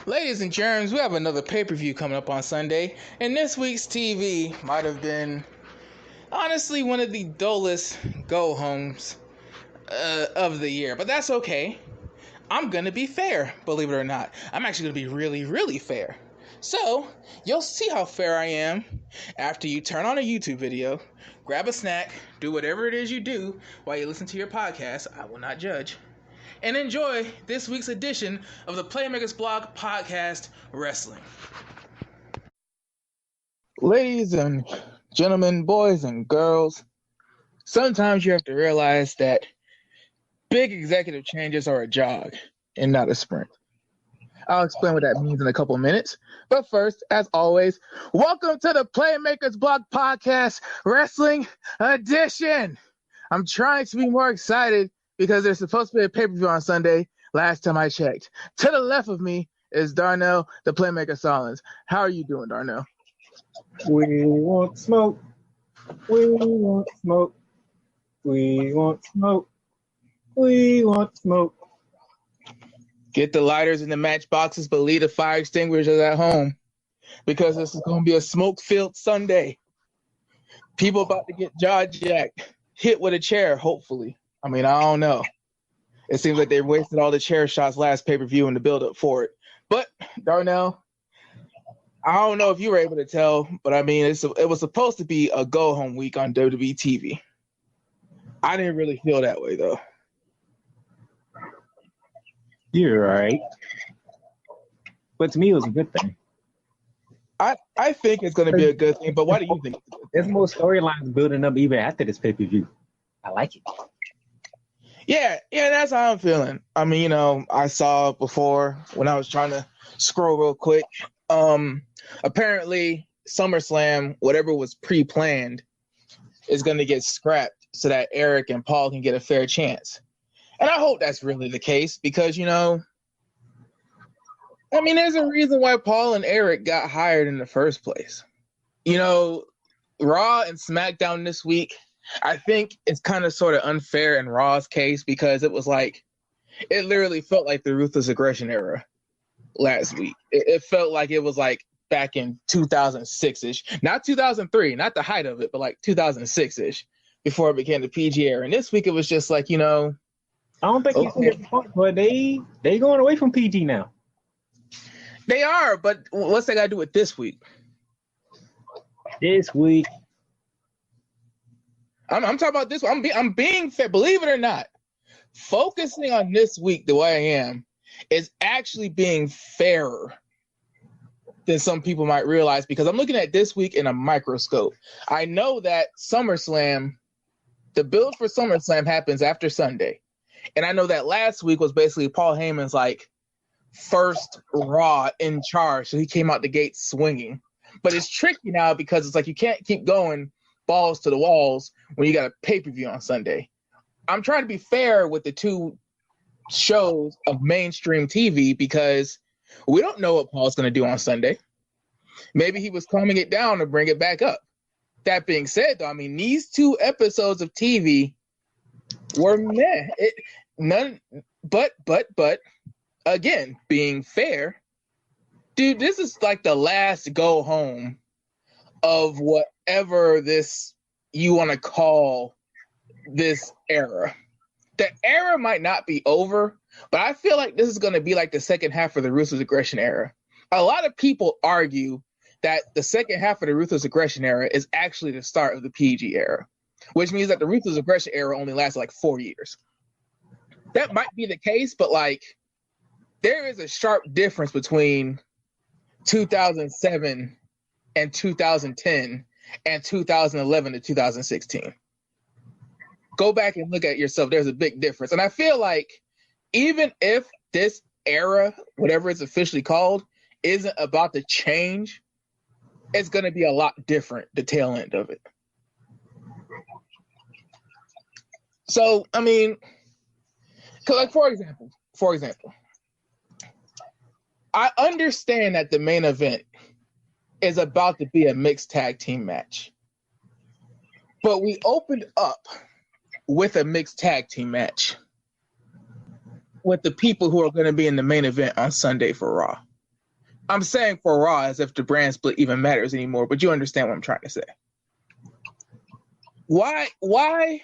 Ladies and germs, we have another pay-per-view coming up on Sunday, and this week's TV might have been, honestly, one of the dullest go-homes of the year. But that's okay. I'm gonna be fair, believe it or not. I'm actually gonna be really, really fair. So, you'll see how fair I am after you turn on a YouTube video, grab a snack, do whatever it is you do while you listen to your podcast. I will not judge. And enjoy this week's edition of the Playmakers Blog Podcast Wrestling. Ladies and gentlemen, boys and girls, sometimes you have to realize that big executive changes are a jog and not a sprint. I'll explain what that means in a couple minutes. But first, as always, welcome to the Playmakers Blog Podcast Wrestling Edition. I'm trying to be more excited because there's supposed to be a pay-per-view on Sunday, last time I checked. To the left of me is Darnell, the Playmaker Solins. How are you doing, Darnell? We want smoke. We want smoke. We want smoke. We want smoke. Get the lighters in the matchboxes, but leave the fire extinguishers at home, because this is going to be a smoke-filled Sunday. People about to get jaw-jacked, hit with a chair, hopefully. I mean, I don't know. It seems like they wasted all the chair shots last pay-per-view in the build-up for it. But, Darnell, I don't know if you were able to tell, but I mean, it was supposed to be a go-home week on WWE TV. I didn't really feel that way, though. You're right. But to me, it was a good thing. I think it's going to be a good thing, but why do you think it's a good thing? There's more storylines building up even after this pay-per-view. I like it. Yeah, that's how I'm feeling. I mean, you know, I saw before when I was trying to scroll real quick. Apparently, SummerSlam, whatever was pre-planned, is going to get scrapped so that Eric and Paul can get a fair chance. And I hope that's really the case because, you know, I mean, there's a reason why Paul and Eric got hired in the first place. You know, Raw and SmackDown this week, I think it's kind of sort of unfair in Raw's case because it was like, it literally felt like the Ruthless Aggression era last week. It felt like it was like back in 2006-ish, not 2003, not the height of it, but like 2006-ish before it became the PG era. And this week it was just like, you know, I don't think you see the point, but they going away from PG now. They are, but what's that got to do with this week? This week. I'm talking about this. I'm being fair. Believe it or not, focusing on this week the way I am is actually being fairer than some people might realize because I'm looking at this week in a microscope. I know that SummerSlam, the build for SummerSlam happens after Sunday. And I know that last week was basically Paul Heyman's like first Raw in charge. So he came out the gate swinging. But it's tricky now because it's like you can't keep going balls to the walls when you got a pay-per-view on Sunday. I'm trying to be fair with the two shows of mainstream TV because we don't know what Paul's going to do on Sunday. Maybe he was calming it down to bring it back up. That being said, though, I mean, these two episodes of TV were meh. But again, being fair, dude, this is like the last go home of whatever this you want to call this era. The era might not be over, but I feel like this is going to be like the second half of the Ruthless Aggression era. A lot of people argue that the second half of the Ruthless Aggression era is actually the start of the PG era, which means that the Ruthless Aggression era only lasted like 4 years. That might be the case, but like there is a sharp difference between 2007 and 2010 and 2011 to 2016. Go back and look at yourself. There's a big difference. And I feel like even if this era, whatever it's officially called, isn't about to change, it's going to be a lot different, the tail end of it. So, I mean, like for example, I understand that the main event is about to be a mixed tag team match. But we opened up with a mixed tag team match with the people who are going to be in the main event on Sunday for Raw. I'm saying for Raw as if the brand split even matters anymore, but you understand what I'm trying to say. Why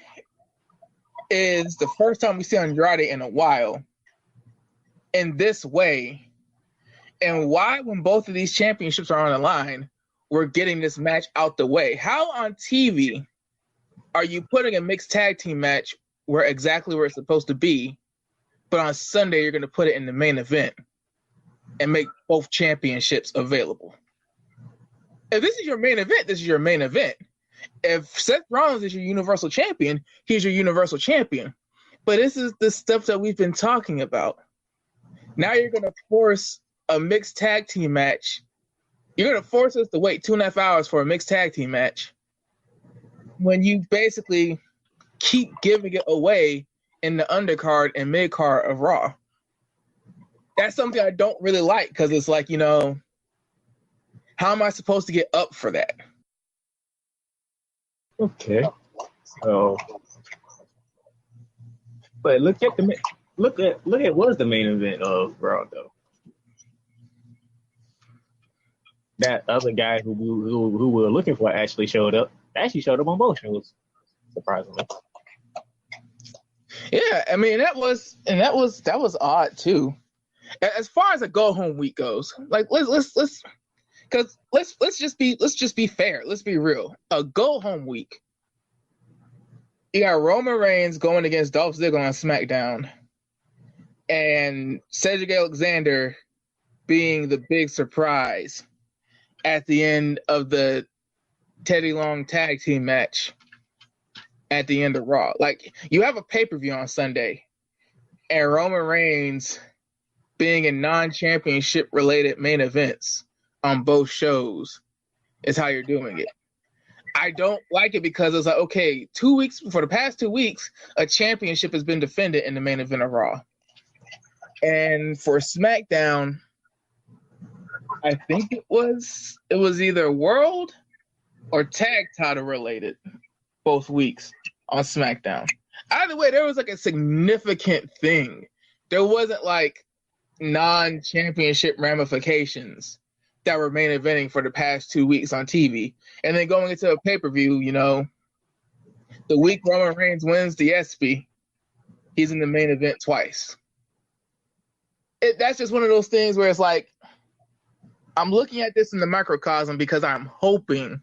is the first time we see Andrade in a while in this way, and why when both of these championships are on the line, we're getting this match out the way? How on TV are you putting a mixed tag team match where exactly where it's supposed to be, but on Sunday you're going to put it in the main event and make both championships available? If this is your main event, this is your main event. If Seth Rollins is your Universal Champion, he's your Universal Champion. But this is the stuff that we've been talking about. Now you're going to force a mixed tag team match. You're going to force us to wait 2.5 hours for a mixed tag team match when you basically keep giving it away in the undercard and mid-card of Raw. That's something I don't really like because it's like, how am I supposed to get up for that? Okay. So, but look at what's the main event of Raw though. That other guy who we were looking for actually showed up. Actually showed up on both shows, surprisingly. Yeah, I mean that was odd too. As far as a go home week goes, like let's just be fair. Let's be real. A go home week. You got Roman Reigns going against Dolph Ziggler on SmackDown, and Cedric Alexander being the big surprise at the end of the Teddy Long tag team match at the end of Raw. Like, you have a pay-per-view on Sunday, and Roman Reigns being in non-championship related main events on both shows is how you're doing it. I don't like it because it's like, okay, for the past 2 weeks, a championship has been defended in the main event of Raw. And for SmackDown, I think it was either world or tag title related both weeks on SmackDown. Either way, there was like a significant thing. There wasn't like non-championship ramifications that were main eventing for the past 2 weeks on TV. And then going into a pay-per-view, the week Roman Reigns wins the ESPY, he's in the main event twice. That's just one of those things where it's like, I'm looking at this in the microcosm because I'm hoping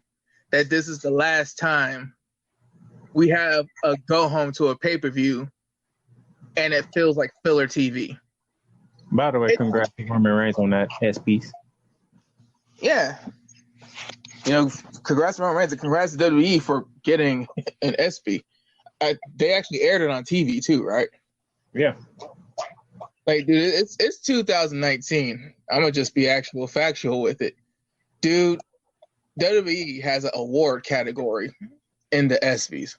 that this is the last time we have a go home to a pay-per-view and it feels like filler TV. By the way, congrats to Roman Reigns on that S-piece. Yeah. Congrats to Roman Reigns and congrats to WWE for getting an ESPY. They actually aired it on TV too, right? Yeah. Like, dude, it's 2019. I'm gonna just be factual with it. Dude, WWE has an award category in the ESPYs,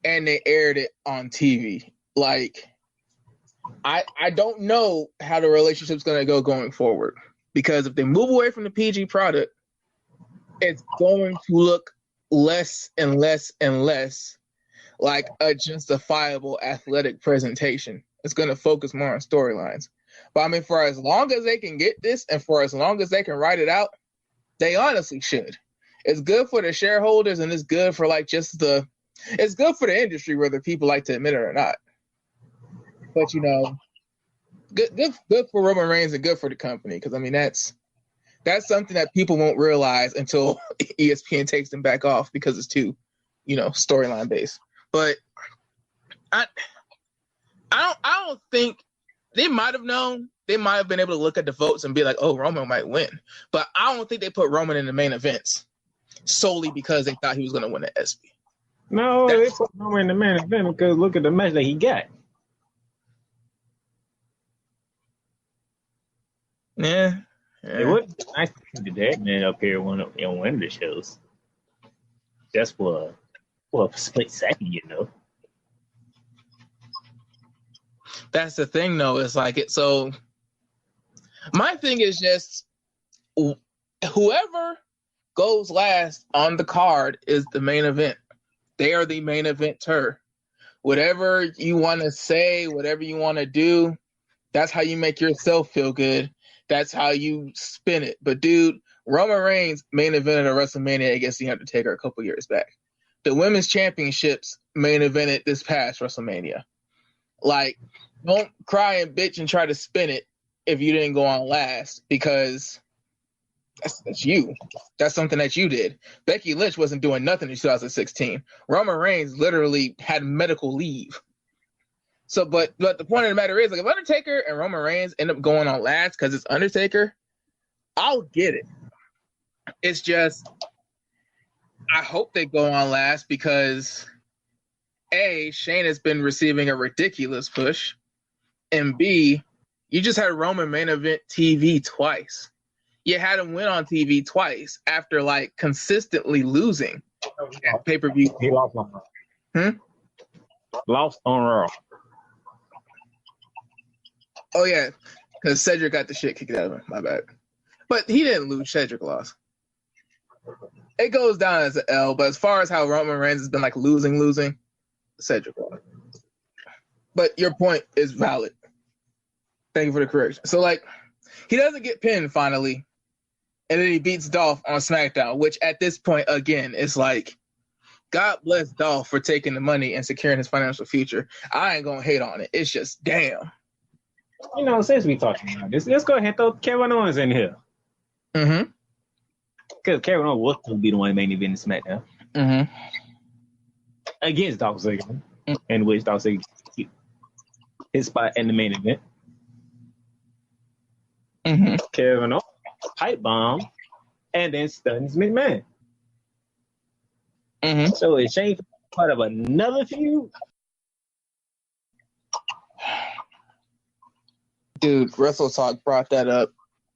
and they aired it on TV. Like, I don't know how the relationship's gonna go going forward, because if they move away from the PG product, it's going to look less and less and less like a justifiable athletic presentation. It's going to focus more on storylines. But I mean, for as long as they can get this and for as long as they can write it out, they honestly should. It's good for the shareholders and it's good for it's good for the industry, whether people like to admit it or not. But good for Roman Reigns and good for the company, because I mean that's something that people won't realize until ESPN takes them back off because it's too, storyline based. But I don't think they might have known. They might have been able to look at the votes and be like, "Oh, Roman might win," but I don't think they put Roman in the main events solely because they thought he was going to win the ESPY. No, they put Roman in the main event because look at the match that he got. Yeah. It would be nice to see the dead man up here in one of the shows. Just for a split second, That's the thing, though. It's like it. So my thing is just whoever goes last on the card is the main event. They are the main eventer. Whatever you want to say, whatever you want to do, that's how you make yourself feel good. That's how you spin it. But dude, Roman Reigns main evented a WrestleMania against The Undertaker a couple years back. The women's championships main evented this past WrestleMania. Like, don't cry and bitch and try to spin it if you didn't go on last, because that's you. That's something that you did. Becky Lynch wasn't doing nothing in 2016. Roman Reigns literally had medical leave. So, but the point of the matter is, like, if Undertaker and Roman Reigns end up going on last because it's Undertaker, I'll get it. It's just, I hope they go on last because A, Shane has been receiving a ridiculous push, and B, you just had Roman main event TV twice. You had him win on TV twice after like consistently losing at pay-per-view. He lost on Raw. Lost on Raw. Oh yeah, because Cedric got the shit kicked out of him. My bad. But he didn't lose. Cedric lost. It goes down as an L, but as far as how Roman Reigns has been like losing, Cedric lost. But your point is valid. Thank you for the correction. So like, he doesn't get pinned finally, and then he beats Dolph on SmackDown, which at this point again is like, God bless Dolph for taking the money and securing his financial future. I ain't gonna hate on it. It's just damn. You know, since we talking about this, let's go ahead and throw Kevin Owens in here. Mm-hmm. Because Kevin Owens was going to be the one main event in SmackDown. Mm-hmm. Against Dolph Ziggler, in which Dolph Ziggler keep his spot in the main event. Mm-hmm. Kevin Owens pipe bomb and then stuns McMahon. Mm-hmm. So is Shane part of another feud? Dude, WrestleTalk brought that up.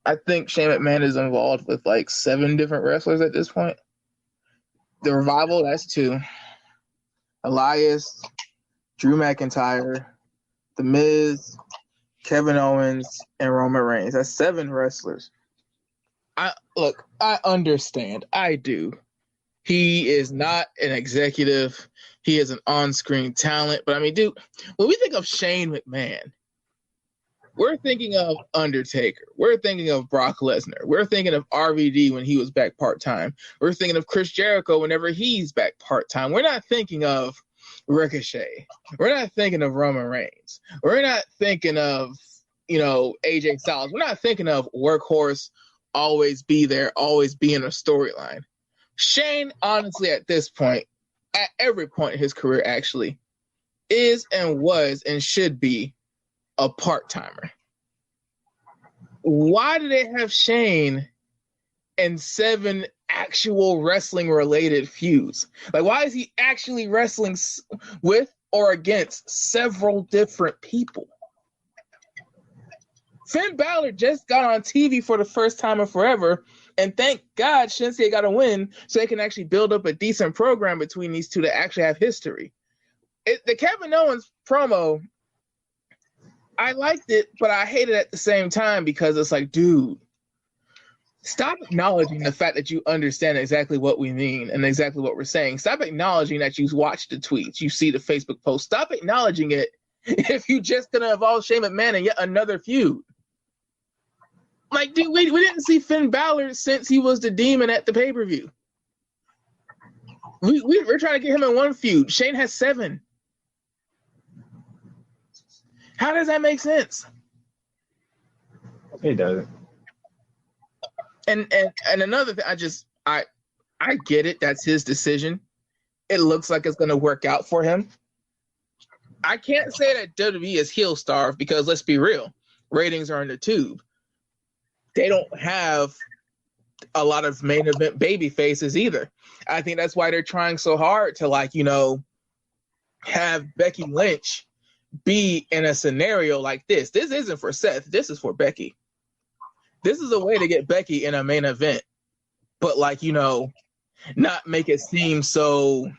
I think Shane McMahon is involved with like 7 different wrestlers at this point. The Revival, that's 2. Elias, Drew McIntyre, The Miz, Kevin Owens, and Roman Reigns. That's 7 wrestlers. I understand. I do. He is not an executive. He is an on-screen talent. But I mean, dude, when we think of Shane McMahon, we're thinking of Undertaker. We're thinking of Brock Lesnar. We're thinking of RVD when he was back part-time. We're thinking of Chris Jericho whenever he's back part-time. We're not thinking of Ricochet. We're not thinking of Roman Reigns. We're not thinking of, AJ Styles. We're not thinking of workhorse, always be there, always be in a storyline. Shane, honestly, at this point, at every point in his career, actually, is and was and should be a part-timer. Why do they have Shane in 7 actual wrestling-related feuds? Like, why is he actually wrestling with or against several different people? Finn Balor just got on TV for the first time in forever, and thank God Shinsuke got a win so they can actually build up a decent program between these two that actually have history. The Kevin Owens promo, I liked it, but I hate it at the same time because it's like, dude, stop acknowledging the fact that you understand exactly what we mean and exactly what we're saying. Stop acknowledging that you watch the tweets, you see the Facebook posts. Stop acknowledging it if you're just going to involve Shane McMahon in yet another feud. Like, dude, we didn't see Finn Balor since he was the demon at the pay-per-view. We're trying to get him in one feud. Shane has 7. How does that make sense? It doesn't. And another thing, I get it. That's his decision. It looks like it's going to work out for him. I can't say that WWE is heel starved because let's be real, ratings are in the tube. They don't have a lot of main event baby faces either. I think that's why they're trying so hard to have Becky Lynch be in a scenario like this. This isn't for Seth. This is for Becky. This is a way to get Becky in a main event, but not make it seem so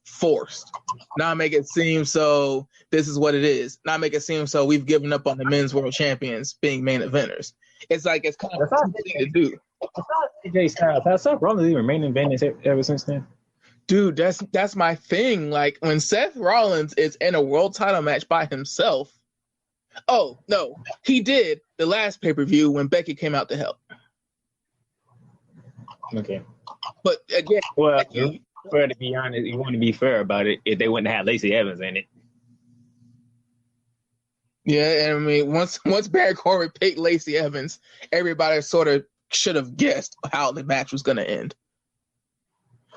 forced. Not make it seem so this is what it is. Not make it seem so we've given up on the men's world champions being main eventers. It's kind of a thing to do. AJ Styles. Has Seth Rollins even main evented ever since then? Dude, that's my thing. Like when Seth Rollins is in a world title match by himself, Oh no, he did the last pay-per-view when Becky came out to help. Okay. But again, Well, Becky, to be honest, you want to be fair about it. If they wouldn't have Lacey Evans in it, yeah, and I mean once Baron Corbin picked Lacey Evans, everybody sort of should have guessed how the match was going to end.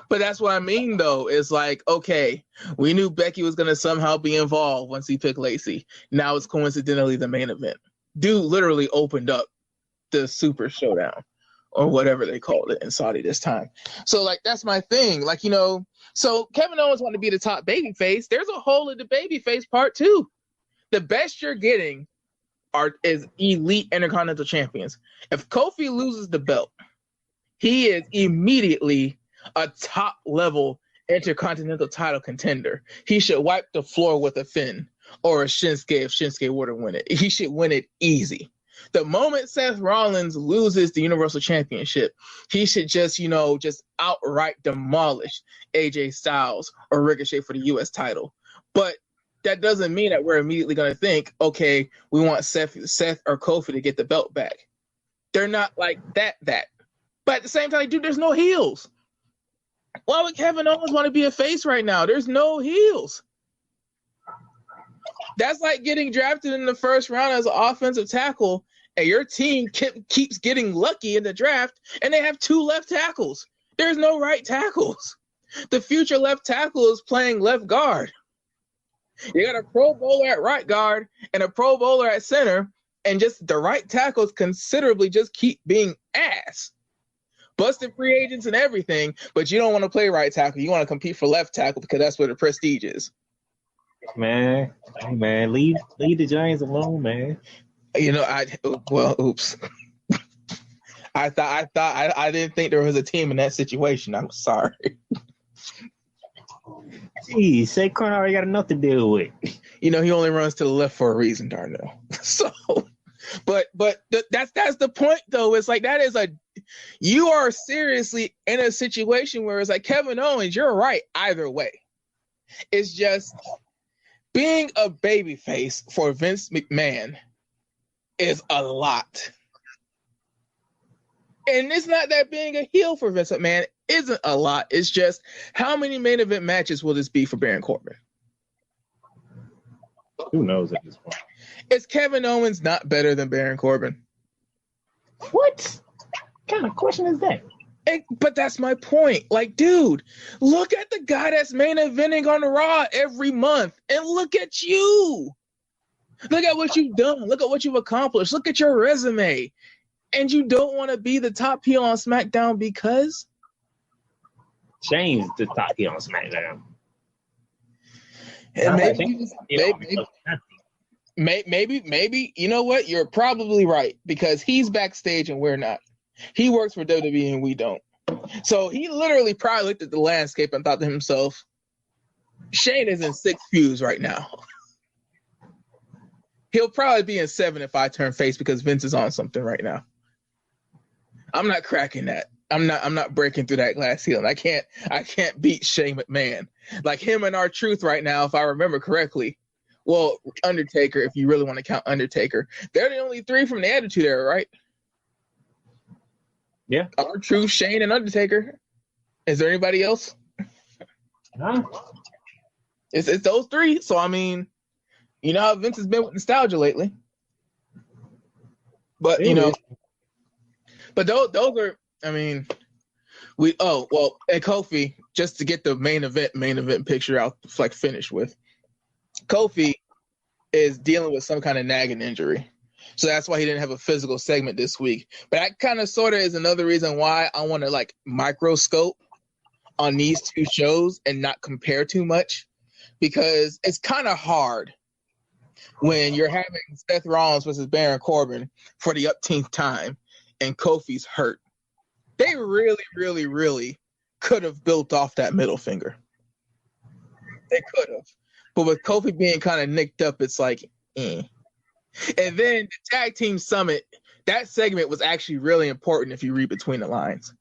But that's what I mean, though. Is like, okay, we knew Becky was going to somehow be involved once he picked Lacey. Now it's coincidentally the main event. Dude literally opened up the Super Showdown or whatever they called it in Saudi this time. So, like, that's my thing. Like, so Kevin Owens wanted to be the top babyface. There's a hole in the babyface part, too. The best you're getting is elite Intercontinental champions. If Kofi loses the belt, he is immediately a top-level Intercontinental title contender. He should wipe the floor with a Finn or a Shinsuke if Shinsuke were to win it. He should win it easy. The moment Seth Rollins loses the Universal Championship, he should just outright demolish AJ Styles or Ricochet for the U.S. title. But that doesn't mean that we're immediately going to think, okay, we want Seth or Kofi to get the belt back. They're not like that. But at the same time, dude, there's no heels. Why would Kevin Owens want to be a face right now? There's no heels. That's like getting drafted in the first round as an offensive tackle, and your team keeps getting lucky in the draft, and they have 2 left tackles. There's no right tackles. The future left tackle is playing left guard. You got a Pro Bowler at right guard and a Pro Bowler at center, and just the right tackles considerably just keep being ass. Busted free agents and everything, but you don't want to play right tackle. You want to compete for left tackle because that's where the prestige is. Man, leave the Giants alone, man. Oops. I didn't think there was a team in that situation. I'm sorry. Geez, Saquon already got enough to deal with. He only runs to the left for a reason, Darnell. So, but that's the point, though. It's like you are seriously in a situation where it's like, Kevin Owens, you're right either way. It's just being a babyface for Vince McMahon is a lot. And it's not that being a heel for Vince McMahon isn't a lot. It's just, how many main event matches will this be for Baron Corbin? Who knows at this point? Is Kevin Owens not better than Baron Corbin? What kind of question is that? But that's my point. Like, dude, look at the guy that's main eventing on Raw every month, and look at you. Look at what you've done. Look at what you've accomplished. Look at your resume. And you don't want to be the top heel on SmackDown because? Shane's the top heel on SmackDown. And maybe, you know what? You're probably right, because he's backstage and we're not. He works for WWE and we don't. So he literally probably looked at the landscape and thought to himself, Shane is in 6 feuds right now. He'll probably be in 7 if I turn face because Vince is on something right now. I'm not cracking that. I'm not breaking through that glass ceiling. I can't beat Shane McMahon. Like him and R-Truth right now, if I remember correctly. Well, Undertaker, if you really want to count Undertaker. They're the only 3 from the Attitude Era, right? Yeah. R-Truth, Shane, and Undertaker. Is there anybody else? No. It's those 3. So, I mean, you know how Vince has been with nostalgia lately. But, but those are, I mean, and Kofi, just to get the main event picture out, like finished with, Kofi is dealing with some kind of nagging injury. So that's why he didn't have a physical segment this week. But that kind of sort of is another reason why I want to like microscope on these 2 shows and not compare too much, because it's kind of hard when you're having Seth Rollins versus Baron Corbin for the upteenth time and Kofi's hurt. They really, really, really could have built off that middle finger. They could have. But with Kofi being kind of nicked up, it's like, eh. And then the Tag Team Summit, that segment was actually really important if you read between the lines.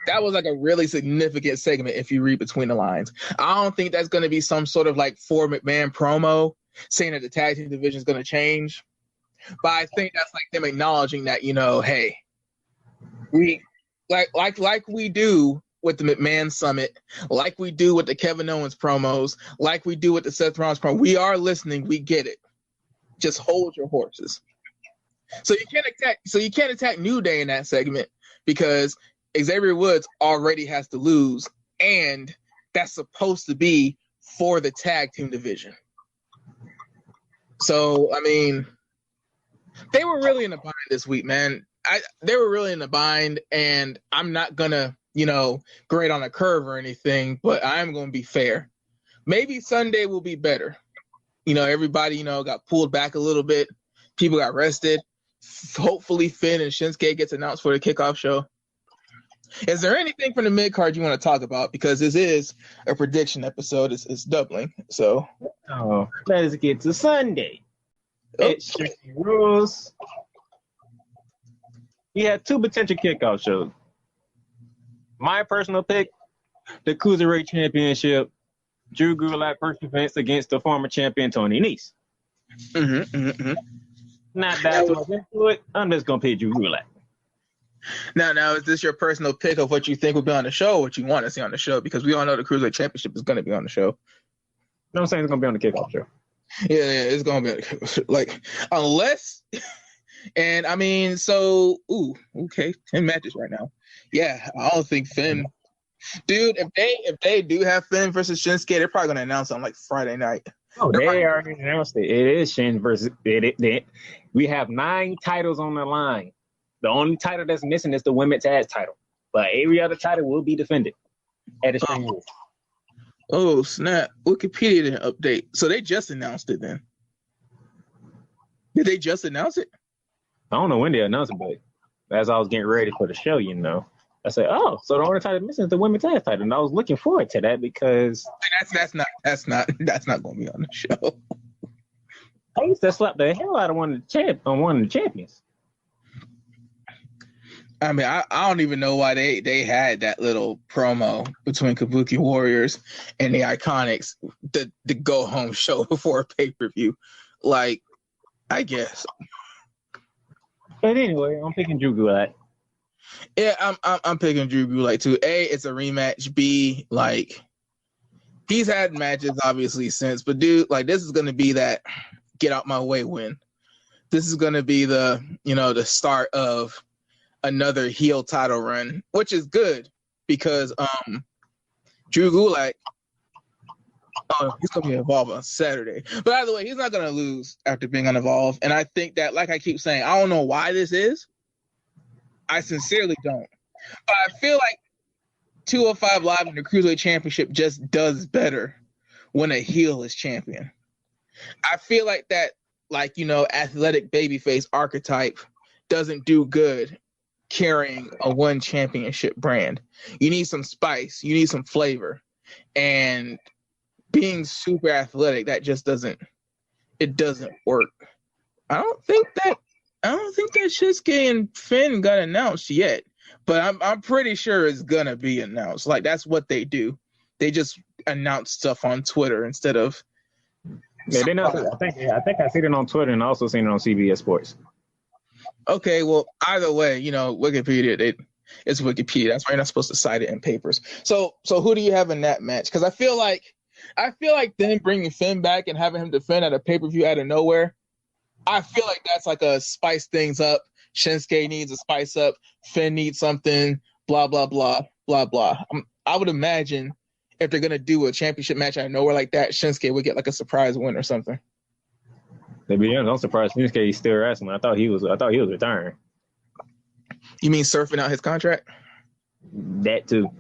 That was like a really significant segment if you read between the lines. I don't think that's going to be some sort of like for McMahon promo. saying that the tag team division is going to change. But I think that's like them acknowledging that, hey, we like we do with the McMahon Summit, like we do with the Kevin Owens promos, like we do with the Seth Rollins promo. We are listening. We get it. Just hold your horses. So you can't attack New Day in that segment because Xavier Woods already has to lose, and that's supposed to be for the tag team division. So I mean, they were really in a bind this week, man. They were really in a bind, and I'm not gonna, grade on a curve or anything, but I'm gonna be fair. Maybe Sunday will be better. Everybody, got pulled back a little bit. People got rested. Hopefully Finn and Shinsuke gets announced for the kickoff show. Is there anything from the mid card you want to talk about? Because this is a prediction episode. It's doubling. So let's get to Sunday. It's rules. We had 2 potential kickoff shows. My personal pick, the Cruiserweight Championship, Drew Gulak first defense against the former champion Tony Nese. Not that much into it. I'm just gonna pick Drew Gulak. Now, is this your personal pick of what you think will be on the show, or what you want to see on the show? Because we all know the Cruiserweight Championship is going to be on the show. No, I'm saying it's going to be on the kickoff show. Yeah, it's going to be like unless, and I mean, so okay, 10 matches right now. Yeah, I don't think Finn, dude. If they do have Finn versus Shinsuke, they're probably going to announce on like Friday night. Oh, they already announced it. It is Shin versus it. We have 9 titles on the line. The only title that's missing is the women's tag title, but every other title will be defended at Extreme Rules. Oh snap! Wikipedia didn't update, so they just announced it. Then did they just announce it? I don't know when they announced it, but as I was getting ready for the show, I said, "Oh, so the only title missing is the women's tag title," and I was looking forward to that because that's not going to be on the show. I used to slap the hell out of one of the champions. I mean, I don't even know why they had that little promo between Kabuki Warriors and the Iconics, the go home show before a pay-per-view. Like, I guess. But anyway, I'm picking Drew Gulak. Yeah, I'm picking Drew Gulak too. A, it's a rematch. B, like, he's had matches obviously since, but dude, like, this is gonna be that get out my way win. This is gonna be the the start of another heel title run, which is good because Drew Gulak, he's gonna be involved on Saturday. But by the way, he's not gonna lose after being uninvolved. And I think that, like I keep saying, I don't know why this is. I sincerely don't. But I feel like 205 Live and the Cruiserweight Championship just does better when a heel is champion. I feel like that, athletic babyface archetype doesn't do good carrying a one championship brand. You need some spice, you need some flavor, and being super athletic, that just doesn't work. I don't think that Shinsuke and Finn got announced yet, but I'm pretty sure it's gonna be announced. Like, that's what they do. They just announce stuff on Twitter instead of. Yeah, they know. I think I seen it on Twitter and also seen it on CBS Sports. Okay, well, either way, Wikipedia, it's Wikipedia. That's why you're not supposed to cite it in papers. So who do you have in that match? Because I feel like then bringing Finn back and having him defend at a pay-per-view out of nowhere, I feel like that's like a spice things up. Shinsuke needs a spice up. Finn needs something. Blah blah blah blah blah. I would imagine if they're gonna do a championship match out of nowhere like that, Shinsuke would get like a surprise win or something. To be honest, I'm surprised Shinsuke is still wrestling. I thought he was retiring. You mean surfing out his contract? That too.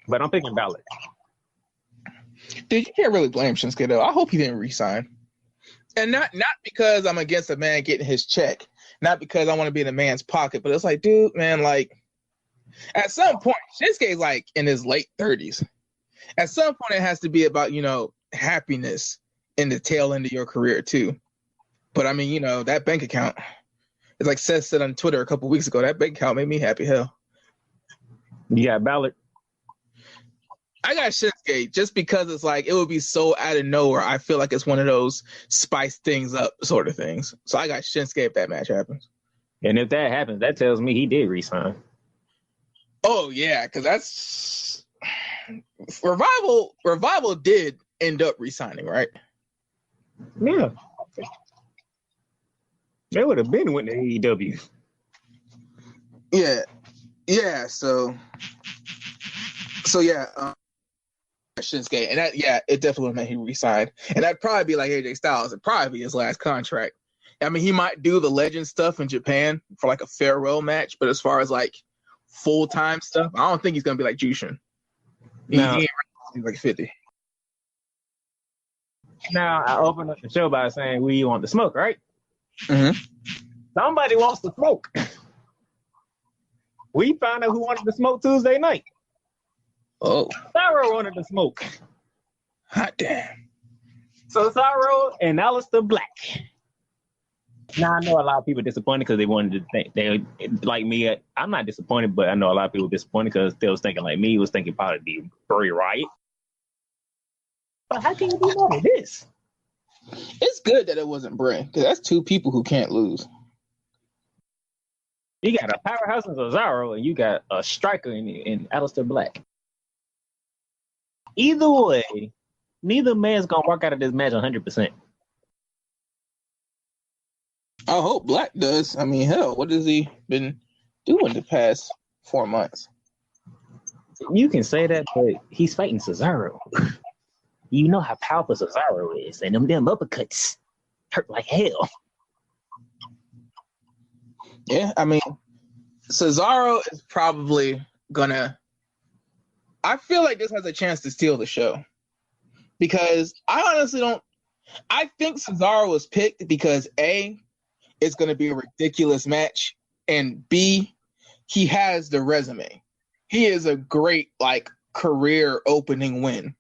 But I'm picking Balor. Dude, you can't really blame Shinsuke though. I hope he didn't resign. And not because I'm against a man getting his check, not because I want to be in a man's pocket, but it's like, dude, man, like, at some point, Shinsuke's like in his late 30s. At some point, it has to be about, happiness in the tail end of your career too. But I mean, that bank account, it's like Seth said on Twitter a couple weeks ago, that bank account made me happy hell. You got Balor. I got Shinsuke just because it's like it would be so out of nowhere. I feel like it's one of those spice things up sort of things. So I got Shinsuke if that match happens. And if that happens, that tells me he did resign. Oh yeah, because that's Revival. Revival did end up resigning, right? Yeah. They would have been with the AEW. Yeah. So yeah. Shinsuke, and that it definitely meant he resigned, and that'd probably be like AJ Styles. It'd probably be his last contract. I mean, he might do the legend stuff in Japan for like a farewell match, but as far as like full time stuff, I don't think he's gonna be like Jushin. He's like 50. Now I opened up the show by saying we want to smoke, right? Mm-hmm. Somebody wants to smoke. We found out who wanted to smoke Tuesday night. Oh, Cesaro wanted to smoke. hot damn. So Cesaro and Aleister Black. Now I know a lot of people are disappointed because they wanted to think they like me. I'm not disappointed, but I know a lot of people are disappointed because they was thinking like me, was thinking probably the Bray Riot. But how can you do more than this? It's good that it wasn't Bray because that's two people who can't lose. You got a powerhouse in Cesaro and you got a striker in Aleister Black. Either way, neither man's gonna work out of this match 100%. I hope Black does. I mean, hell, what has he been doing the past 4 months? You can say that, but he's fighting Cesaro. You know how powerful Cesaro is, and them uppercuts hurt like hell. Yeah, I mean, Cesaro is probably gonna. I feel like this has a chance to steal the show because I honestly don't. I think Cesaro was picked because A, it's going to be a ridiculous match, and B, he has the resume. He is a great career opening win.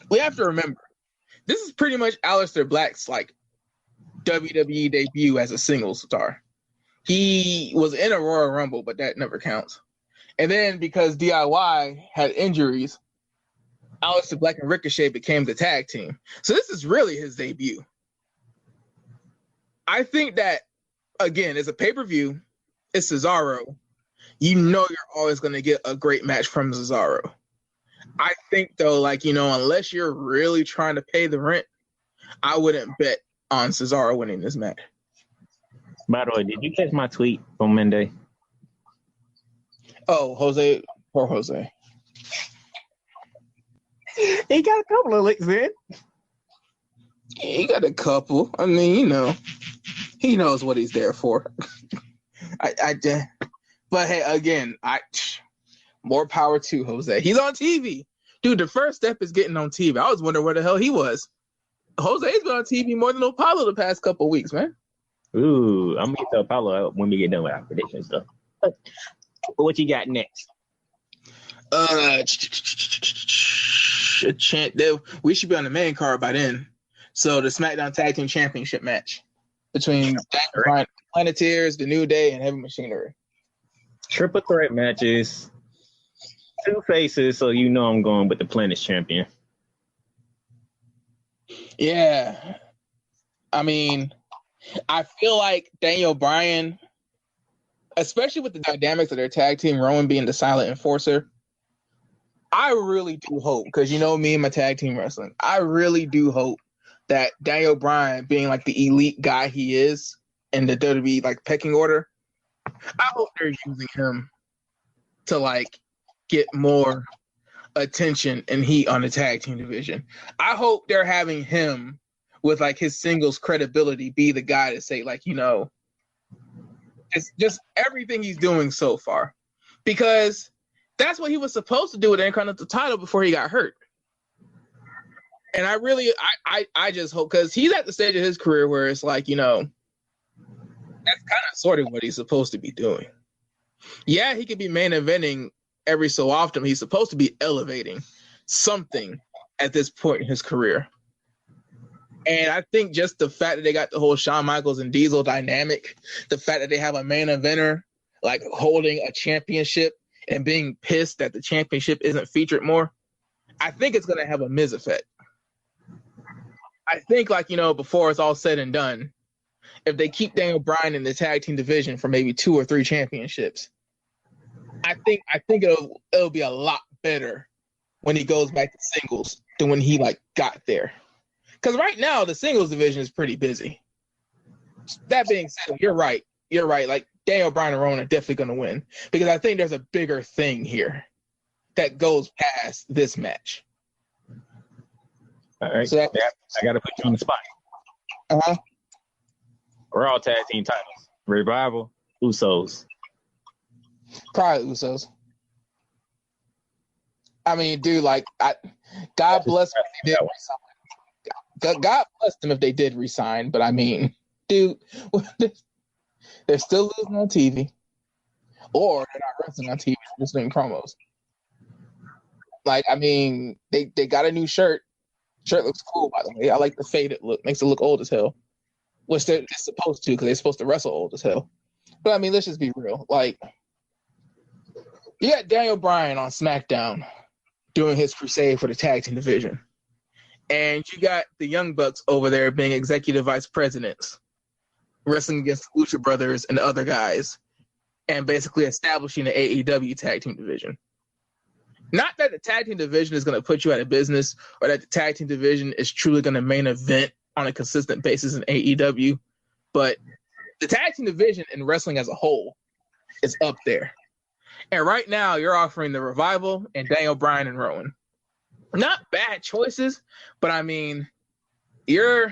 We have to remember, this is pretty much Aleister Black's WWE debut as a singles star. He was in a Royal Rumble, but that never counts. And then because DIY had injuries, Aleister Black and Ricochet became the tag team. So this is really his debut. I think that, again, it's a pay-per-view. It's Cesaro. You know you're always going to get a great match from Cesaro. I think, though, unless you're really trying to pay the rent, I wouldn't bet on Cesaro winning this match. By the way, did you catch my tweet from Monday? Oh, Jose. Poor Jose. He got a couple of licks in. He got a couple. I mean, he knows what he's there for. But hey, again, more power to Jose. He's on TV. Dude, the first step is getting on TV. I was wondering where the hell he was. Jose's been on TV more than Apollo the past couple of weeks, man. Ooh, I'm going to get to Apollo when we get done with our predictions, though. What you got next? We should be on the main card by then. So the SmackDown Tag Team Championship match between Planeteers, The New Day, and Heavy Machinery. Triple threat matches. Two faces, so you know I'm going with the Planet's champion. Yeah. I mean, I feel like Daniel Bryan, especially with the dynamics of their tag team, Rowan being the silent enforcer, I really do hope, because you know me and my tag team wrestling, I really do hope that Daniel Bryan, being the elite guy he is in the WWE pecking order, I hope they're using him to get more attention and heat on the tag team division. I hope they're having him with his singles credibility be the guy to say it's just everything he's doing so far, because that's what he was supposed to do with the Intercontinental title before he got hurt. And I just hope, because he's at the stage of his career where it's that's kind of sort of what he's supposed to be doing. Yeah, he could be main eventing every so often. He's supposed to be elevating something at this point in his career. And I think just the fact that they got the whole Shawn Michaels and Diesel dynamic, the fact that they have a main eventer holding a championship and being pissed that the championship isn't featured more, I think it's going to have a Miz effect. I think, like, before it's all said and done, if they keep Daniel Bryan in the tag team division for maybe 2 or 3 championships, I think it'll be a lot better when he goes back to singles than when he got there. Because right now the singles division is pretty busy. That being said, you're right. Like, Daniel Bryan and Rowan are definitely going to win because I think there's a bigger thing here that goes past this match. All right. So I got to put you on the spot. Uh-huh. Raw tag team titles. Revival, Usos. Probably Usos. I mean, dude, God bless them if they did resign. God bless them if they did resign, but I mean, dude, they're still losing on TV. Or they're not wrestling on TV, they're just doing promos. I mean, they got a new shirt. Shirt looks cool, by the way. I like the faded look. Makes it look old as hell. Which they're supposed to, because they're supposed to wrestle old as hell. But I mean, let's just be real. You got Daniel Bryan on SmackDown doing his crusade for the tag team division. And you got the Young Bucks over there being executive vice presidents, wrestling against the Lucha Brothers and the other guys, and basically establishing the AEW tag team division. Not that the tag team division is going to put you out of business or that the tag team division is truly going to main event on a consistent basis in AEW, but the tag team division in wrestling as a whole is up there. And right now you're offering the Revival and Daniel Bryan and Rowan. Not bad choices, but I mean, you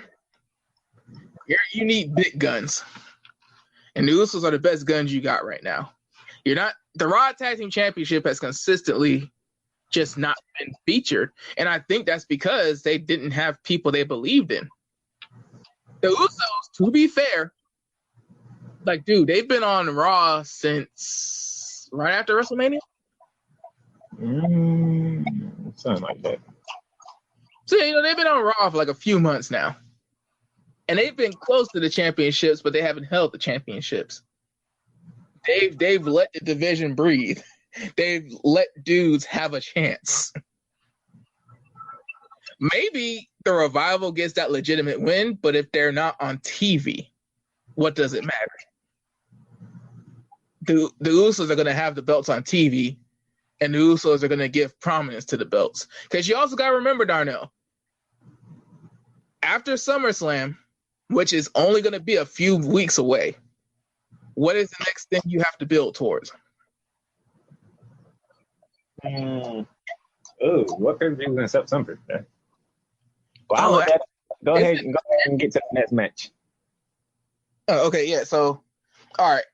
need big guns. And the Usos are the best guns you got right now. The Raw Tag Team Championship has consistently just not been featured. And I think that's because they didn't have people they believed in. The Usos, to be fair, dude, they've been on Raw since right after WrestleMania. Something like that. So, they've been on Raw for a few months now. And they've been close to the championships, but they haven't held the championships. They've let the division breathe. They've let dudes have a chance. Maybe the Revival gets that legitimate win, but if they're not on TV, what does it matter? The Usos are going to have the belts on TV, and the Usos are going to give prominence to the belts. Because you also got to remember, Darnell, after SummerSlam, which is only going to be a few weeks away, what is the next thing you have to build towards? What could you accept something? Well, go ahead and get to the next match. Oh, okay, yeah. So, all right.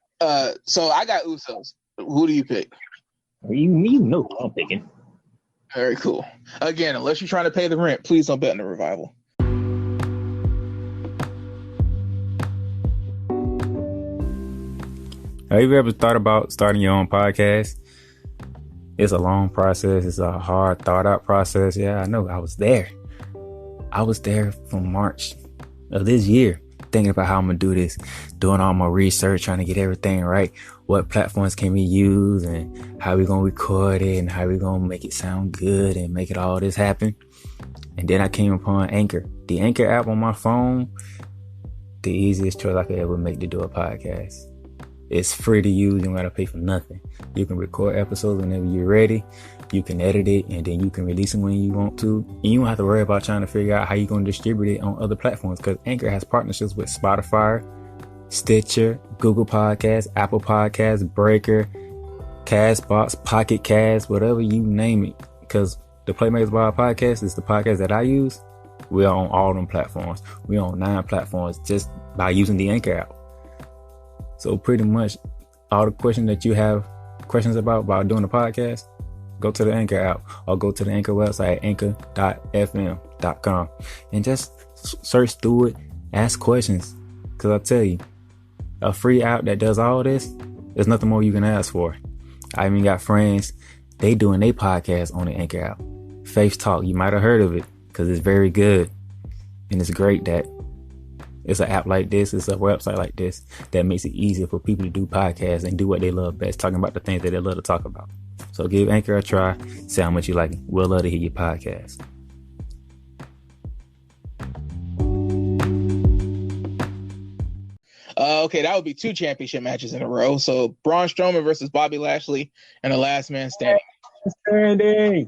So I got Usos. Who do you pick? You know who I'm picking. Very cool. Again, unless you're trying to pay the rent, please don't bet on the Revival. Have you ever thought about starting your own podcast? It's a long process. It's a hard, thought-out process. Yeah, I know. I was there. From March of this year, thinking about how I'm going to do this, doing all my research, trying to get everything right. What platforms can we use and how we going to record it and how we going to make it sound good and make it all this happen. And then I came upon Anchor. The Anchor app on my phone, the easiest choice I could ever make to do a podcast. It's free to use. You don't got to pay for nothing. You can record episodes whenever you're ready. You can edit it and then you can release them when you want to. And you don't have to worry about trying to figure out how you're going to distribute it on other platforms because Anchor has partnerships with Spotify, Stitcher, Google Podcasts, Apple Podcasts, Breaker, Castbox, Pocket Cast, whatever you name it. Because the Playmakers Wild podcast is the podcast that I use. We're on all them platforms. We're on 9 platforms just by using the Anchor app. So pretty much all the questions that you have questions about doing a podcast, go to the Anchor app or go to the Anchor website, anchor.fm.com, and just search through it, ask questions. Because I tell you, a free app that does all this, there's nothing more you can ask for. I even got friends, they doing their podcast on the Anchor app. Faith Talk, you might have heard of it because it's very good. And it's great that it's an app like this, it's a website like this that makes it easier for people to do podcasts and do what they love best, talking about the things that they love to talk about. So give Anchor a try. See how much you like it. We'll love to hear your podcast. Okay, that would be 2 championship matches in a row. So Braun Strowman versus Bobby Lashley and the Last Man Standing.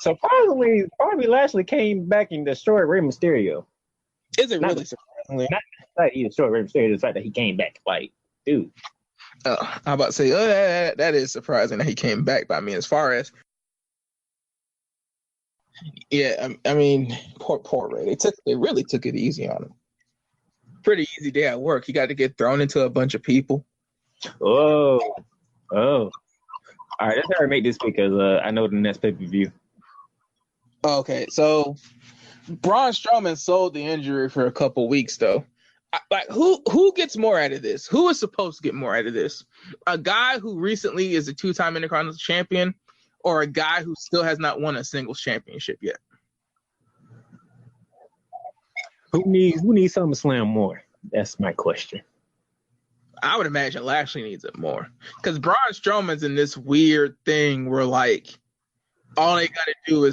Surprisingly, Bobby Lashley came back and destroyed Rey Mysterio. Is it really surprisingly? Not the fact he destroyed Rey Mysterio, the fact that he came back. Like, dude. I'm about to say, that is surprising that he came back. But I mean, as far as, yeah, I mean, poor Ray. They really took it easy on him. Pretty easy day at work. He got to get thrown into a bunch of people. Oh. All right, let's try to make this because I know the next pay-per-view. Okay, so Braun Strowman sold the injury for a couple weeks, though. Like, who gets more out of this? Who is supposed to get more out of this? A guy who recently is a 2-time Intercontinental Champion, or a guy who still has not won a singles championship yet? Who needs SummerSlam more? That's my question. I would imagine Lashley needs it more because Braun Strowman's in this weird thing where like all they got to do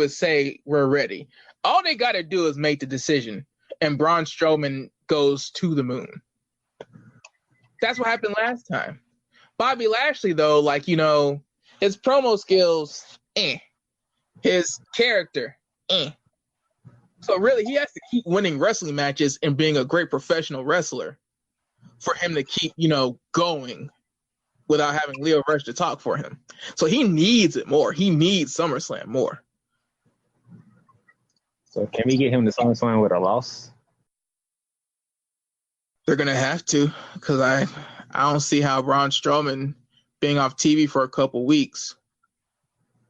is say we're ready. All they got to do is make the decision, and Braun Strowman goes to the moon. That's what happened last time. Bobby Lashley, though, like, you know, his promo skills, his character, So really, he has to keep winning wrestling matches and being a great professional wrestler for him to keep, you know, going without having Leo Rush to talk for him. So he needs it more. He needs SummerSlam more. So can we get him to SummerSlam with a loss? They're gonna have to, because I don't see how Braun Strowman being off TV for a couple weeks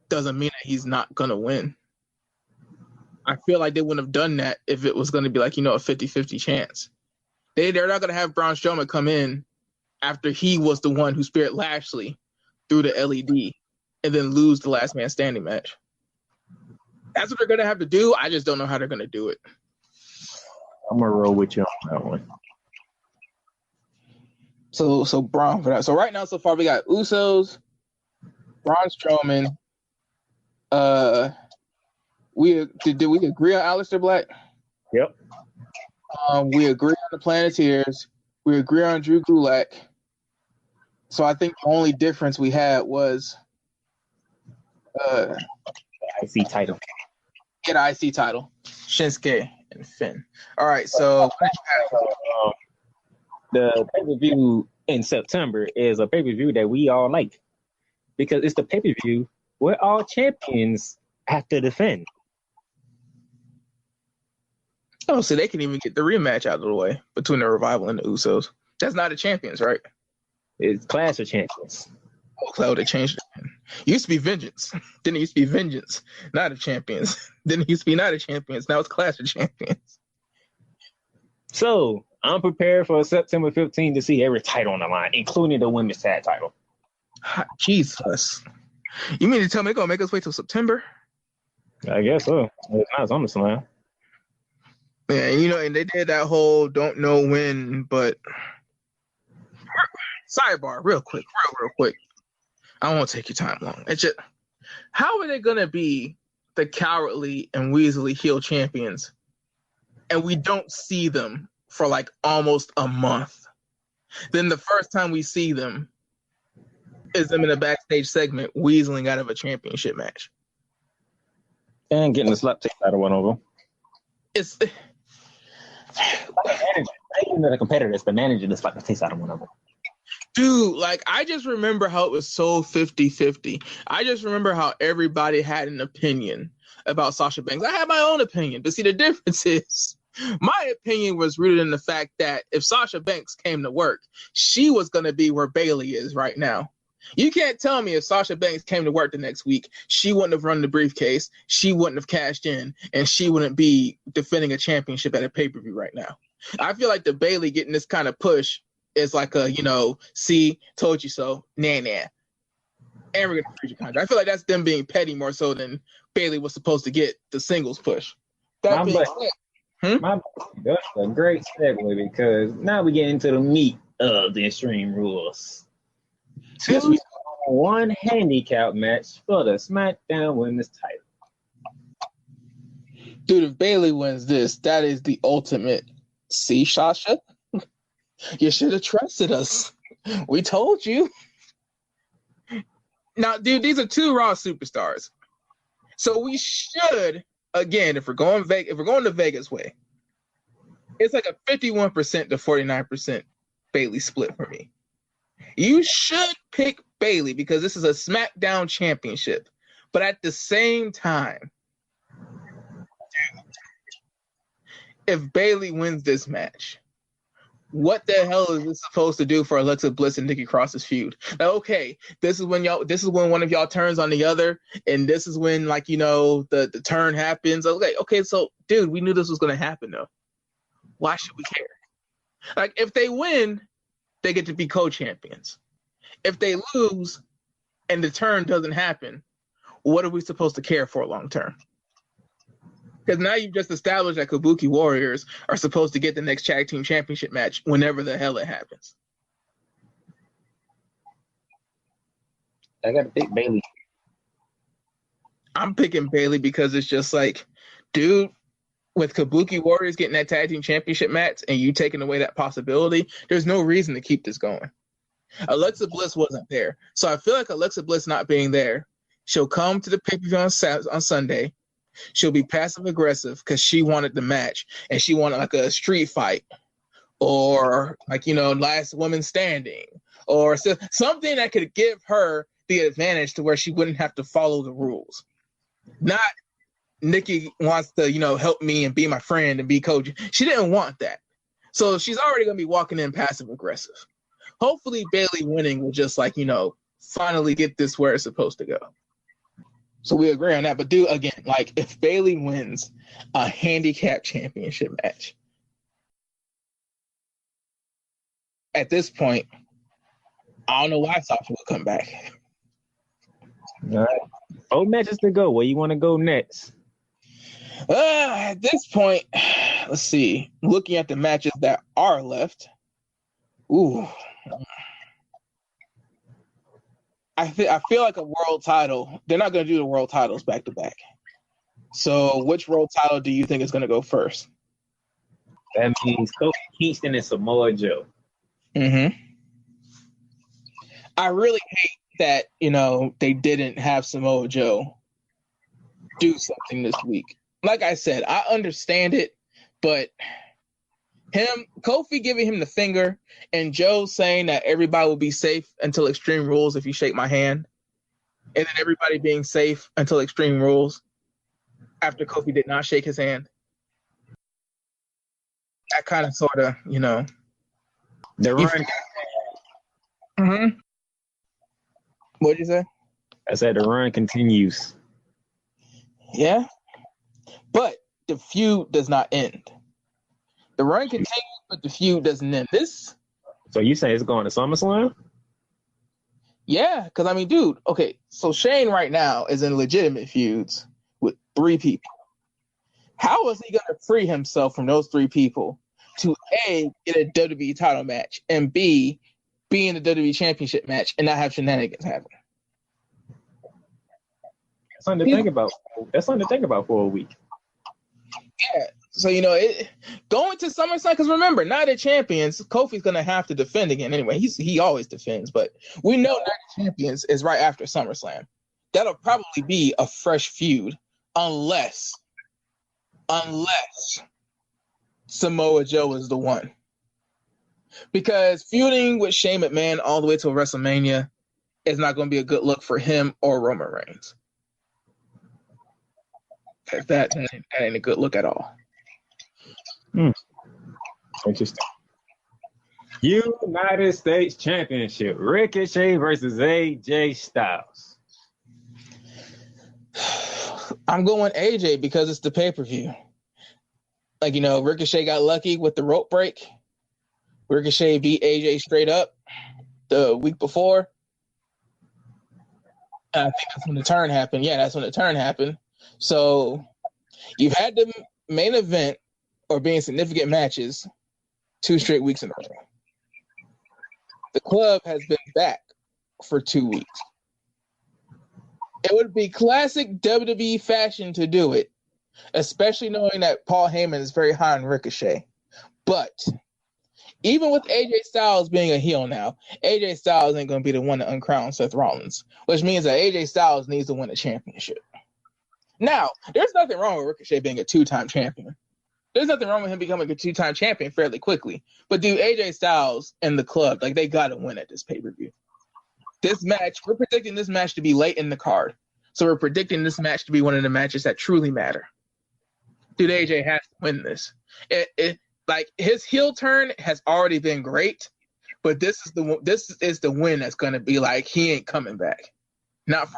doesn't mean that he's not gonna win. I feel like they wouldn't have done that if it was going to be like, you know, a 50-50 chance. They're not going to have Braun Strowman come in after he was the one who speared Lashley through the LED and then lose the Last Man Standing match. That's what they're going to have to do. I just don't know how they're going to do it. I'm going to roll with you on that one. So Braun for that. So right now, so far, we got Usos, Braun Strowman, did we agree on Aleister Black? Yep. We agree on the Planeteers. We agree on Drew Gulak. So I think the only difference we had was IC title. Get an IC title. Shinsuke and Finn. All right, so the pay-per-view in September is a pay-per-view that we all like because it's the pay-per-view where all champions have to defend. Oh, so they can even get the rematch out of the way between the Revival and the Usos. That's not the champions, right? It's Clash of Champions. Oh, Cloud, they changed it. It used to be Vengeance. Then it used to be Vengeance, not of Champions. Then it used to be not of Champions. Now it's Clash of Champions. So I'm prepared for September 15th to see every title on the line, including the women's tag title. Jesus. You mean to tell me they're going to make us wait till September? I guess so. It's not SummerSlam. Yeah, you know, and they did that whole don't know when, but sidebar, real quick. I won't take your time long. It's just, how are they gonna be the Cowardly and Weasley heel champions, and we don't see them for like almost a month? Then the first time we see them is them in a backstage segment weaseling out of a championship match and getting the slap tape out of one of them. It's even the competitor, it's the manager that's like the taste out of one of them. Dude, like, I just remember how it was so 50-50. I just remember how everybody had an opinion about Sasha Banks. I had my own opinion, but see, the difference is my opinion was rooted in the fact that if Sasha Banks came to work, she was going to be where Bayley is right now. You can't tell me if Sasha Banks came to work the next week, she wouldn't have run the briefcase, she wouldn't have cashed in, and she wouldn't be defending a championship at a pay-per-view right now. I feel like the Bayley getting this kind of push is like a, you know, see, told you so, nah. And we're going to freeze your contract. I feel like that's them being petty more so than Bayley was supposed to get the singles push. That being said, that's a great segue because now we get into the meat of the Extreme Rules. Yes, we one handicap match for the SmackDown Women's title. Dude, if Bayley wins this, that is the ultimate. See, Sasha? You should have trusted us. We told you. Now, dude, these are two Raw superstars. So we should, again, if we're going the Vegas way, it's like a 51% to 49% Bayley split for me. You should pick Bayley because this is a SmackDown championship. But at the same time, if Bayley wins this match, what the hell is this supposed to do for Alexa Bliss and Nikki Cross's feud? Now, okay, this is when one of y'all turns on the other, and this is when, like, you know, the turn happens. Okay, so dude, we knew this was gonna happen though. Why should we care? Like, if they win, they get to be co-champions. If they lose and the turn doesn't happen, what are we supposed to care for long term? Because now you've just established that Kabuki Warriors are supposed to get the next tag team championship match whenever the hell it happens. I got to pick Bayley. I'm picking Bayley because it's just like, dude, with Kabuki Warriors getting that tag team championship match and you taking away that possibility, there's no reason to keep this going. Alexa Bliss wasn't there. So I feel like Alexa Bliss not being there, she'll come to the pay-per-view on Sunday. She'll be passive aggressive because she wanted the match and she wanted like a street fight or, like, you know, last woman standing or something that could give her the advantage to where she wouldn't have to follow the rules. Not Nikki wants to, you know, help me and be my friend and be coach. She didn't want that. So she's already going to be walking in passive aggressive. Hopefully Bayley winning will just, like, you know, finally get this where it's supposed to go. So we agree on that. But dude, again, like, if Bayley wins a handicap championship match, at this point, I don't know why Sasha will come back. All right. 4 matches to go. Where you want to go next? At this point, let's see. Looking at the matches that are left, I feel like a world title. They're not going to do the world titles back to back. So, which world title do you think is going to go first? That means Kofi Kingston and Samoa Joe. Mm-hmm. I really hate that, you know, they didn't have Samoa Joe do something this week. Like I said, I understand it, but Kofi giving him the finger and Joe saying that everybody will be safe until Extreme Rules if you shake my hand, and then everybody being safe until Extreme Rules after Kofi did not shake his hand. That kind of sort of, you know. The run. Mm-hmm. What'd you say? I said the run continues. Yeah. But the feud does not end. The run continues, but the feud doesn't end. So you say it's going to SummerSlam? Yeah, because, I mean, dude, okay, so Shane right now is in legitimate feuds with 3 people. How is he going to free himself from those 3 people to, A, get a WWE title match, and B, be in the WWE Championship match and not have shenanigans happen? That's something to think about. That's something to think about for a week. Yeah. So, you know, going to SummerSlam, because remember, Night of Champions, Kofi's going to have to defend again anyway. He always defends, but we know Night of Champions is right after SummerSlam. That'll probably be a fresh feud unless Samoa Joe is the one. Because feuding with Shane McMahon all the way to WrestleMania is not going to be a good look for him or Roman Reigns. That ain't a good look at all. Interesting. United States Championship. Ricochet versus AJ Styles. I'm going AJ because it's the pay-per-view. Like, you know, Ricochet got lucky with the rope break. Ricochet beat AJ straight up the week before. I think that's when the turn happened. Yeah, that's when the turn happened. So you've had the main event or being significant matches 2 straight weeks in a row. The club has been back for 2 weeks. It would be classic WWE fashion to do it, especially knowing that Paul Heyman is very high on Ricochet. But even with AJ Styles being a heel now, AJ Styles ain't going to be the one to uncrown Seth Rollins, which means that AJ Styles needs to win a championship. Now, there's nothing wrong with Ricochet being a two-time champion. There's nothing wrong with him becoming a two-time champion fairly quickly. But dude, AJ Styles and the club, like, they got to win at this pay-per-view. This match, we're predicting this match to be late in the card. So we're predicting this match to be one of the matches that truly matter. Dude, AJ has to win this. Like, his heel turn has already been great, but this is the win that's going to be like, he ain't coming back. Not for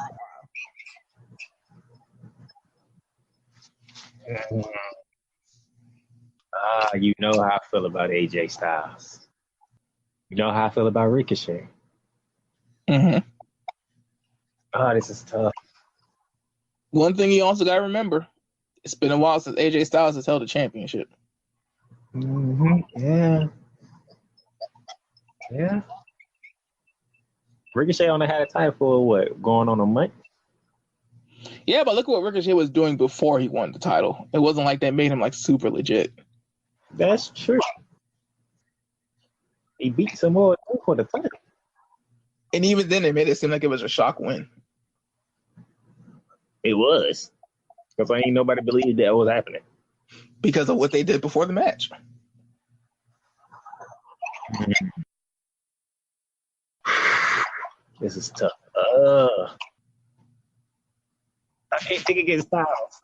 a while. You know how I feel about AJ Styles. You know how I feel about Ricochet. Mm-hmm. This is tough. One thing you also got to remember, it's been a while since AJ Styles has held a championship. Yeah. Ricochet only had a title for what, going on a month? Yeah, but look at what Ricochet was doing before he won the title. It wasn't like that made him like super legit. That's true. He beat Samoa Joe for the title. And even then, it made it seem like it was a shock win. It was. Because ain't nobody believed that was happening. Because of what they did before the match. This is tough. I can't think against Styles.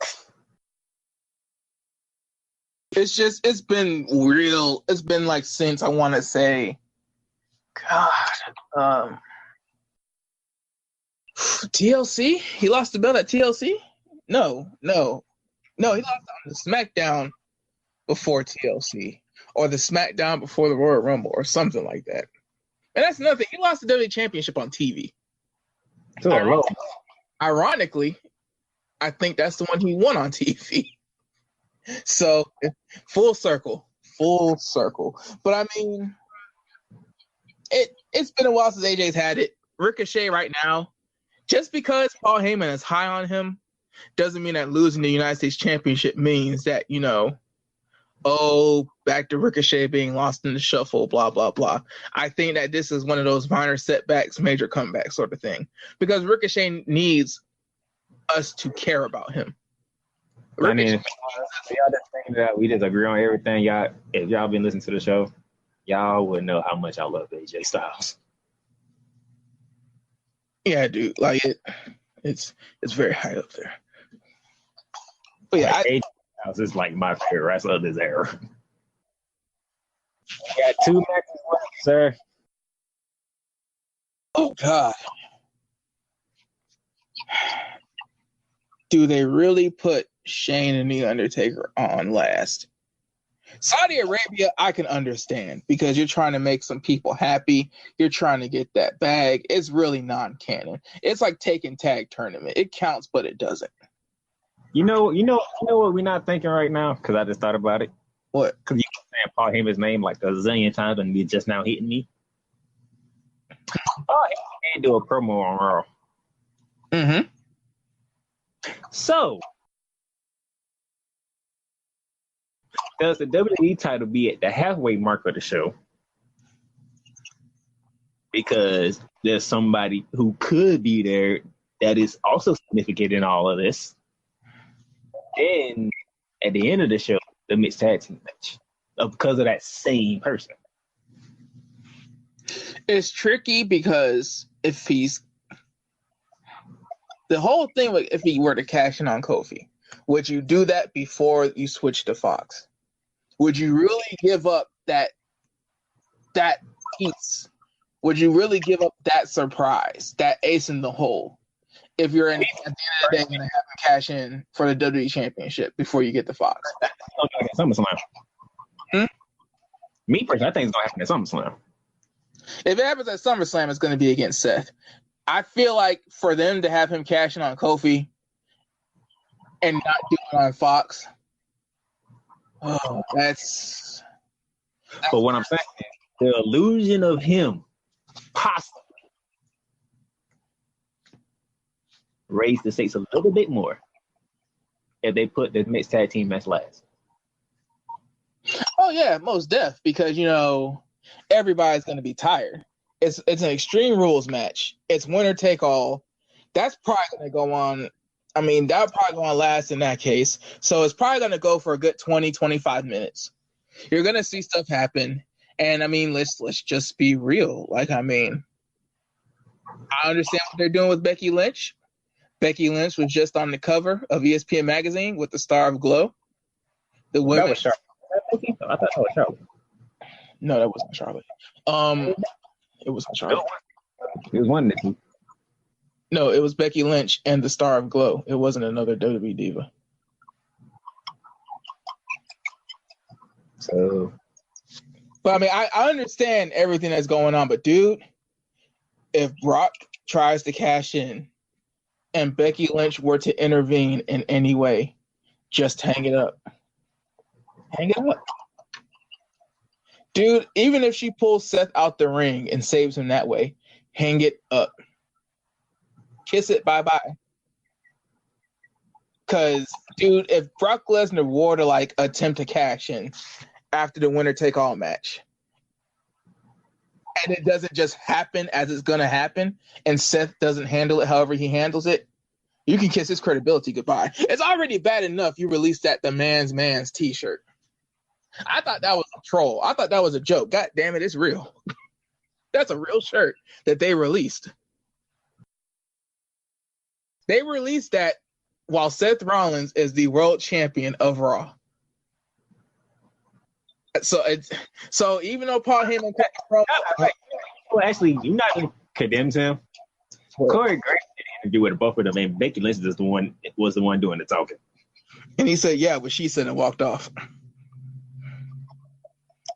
It's been real. It's been like since, I want to say, TLC? He lost the belt at TLC? No. He lost on the SmackDown before TLC. Or the SmackDown before the Royal Rumble or something like that. And that's nothing. He lost the WWE Championship on TV. Ironically, I think that's the one he won on TV. So, full circle. But I mean, it's been a while since AJ's had it. Ricochet right now, just because Paul Heyman is high on him, doesn't mean that losing the United States Championship means that, back to Ricochet being lost in the shuffle, blah, blah, blah. I think that this is one of those minor setbacks, major comebacks sort of thing. Because Ricochet needs us to care about him. I mean, y'all just thinking that we just agree on everything. Y'all, if y'all been listening to the show, y'all would know how much I love AJ Styles. Yeah, dude. Like, it's very high up there. But yeah, AJ Styles is like my favorite wrestler of this era. We got 2 matches left, sir. Oh, God. Do they really put Shane and the Undertaker on last? Saudi Arabia, I can understand because you're trying to make some people happy. You're trying to get that bag. It's really non-canon. It's like taking tag tournament. It counts, but it doesn't. You know what we're not thinking right now? Because I just thought about it. What? Because you were saying Paul Heyman's name like a zillion times and you just now hitting me. Oh, he can't do a promo on Raw. Mm-hmm. So, does the WWE title be at the halfway mark of the show? Because there's somebody who could be there that is also significant in all of this. Then, at the end of the show, the mixed tag team match. Because of that same person. It's tricky because if he's... The whole thing, if he were to cash in on Kofi, would you do that before you switch to Fox? Would you really give up that piece? Would you really give up that surprise, that ace in the hole, if you're at the end of the day going to have him cash in for the WWE Championship before you get the Fox? Me personally, I think it's going to happen at SummerSlam. If it happens at SummerSlam, it's going to be against Seth. I feel like for them to have him cash in on Kofi and not do it on Fox, that's but what I'm saying is the illusion of him possibly raise the stakes a little bit more if they put the mixed tag team match last. Oh yeah, most def, because everybody's going to be tired. It's an Extreme Rules match. It's winner take all. That's probably going to go on. I mean, that'll probably go on last in that case. So it's probably going to go for a good 20, 25 minutes. You're going to see stuff happen. And I mean, let's just be real. Like, I mean, I understand what they're doing with Becky Lynch. Becky Lynch was just on the cover of ESPN magazine with the Star of Glow. The women. That was Charlotte. I thought that was Charlotte. No, that wasn't Charlotte. It wasn't Charlotte. It was one that. No, it was Becky Lynch and the Star of Glow. It wasn't another WWE diva. So, but I mean, I understand everything that's going on, but dude, if Brock tries to cash in and Becky Lynch were to intervene in any way, just hang it up. Hang it up. Dude, even if she pulls Seth out the ring and saves him that way, hang it up. Kiss it bye-bye. Because, dude, if Brock Lesnar were to, like, attempt to cash in after the winner-take-all match, and it doesn't just happen as it's going to happen, and Seth doesn't handle it however he handles it, you can kiss his credibility goodbye. It's already bad enough you released the man's t-shirt. I thought that was a troll. I thought that was a joke. God damn it, it's real. That's a real shirt that they released. They released that while Seth Rollins is the world champion of Raw. So even though Paul Heyman cut the promo, well, actually, you're not going to condemn him. Corey Graves didn't do it both of them, and Becky Lynch was the one doing the talking. And he said, "Yeah," but she said and walked off.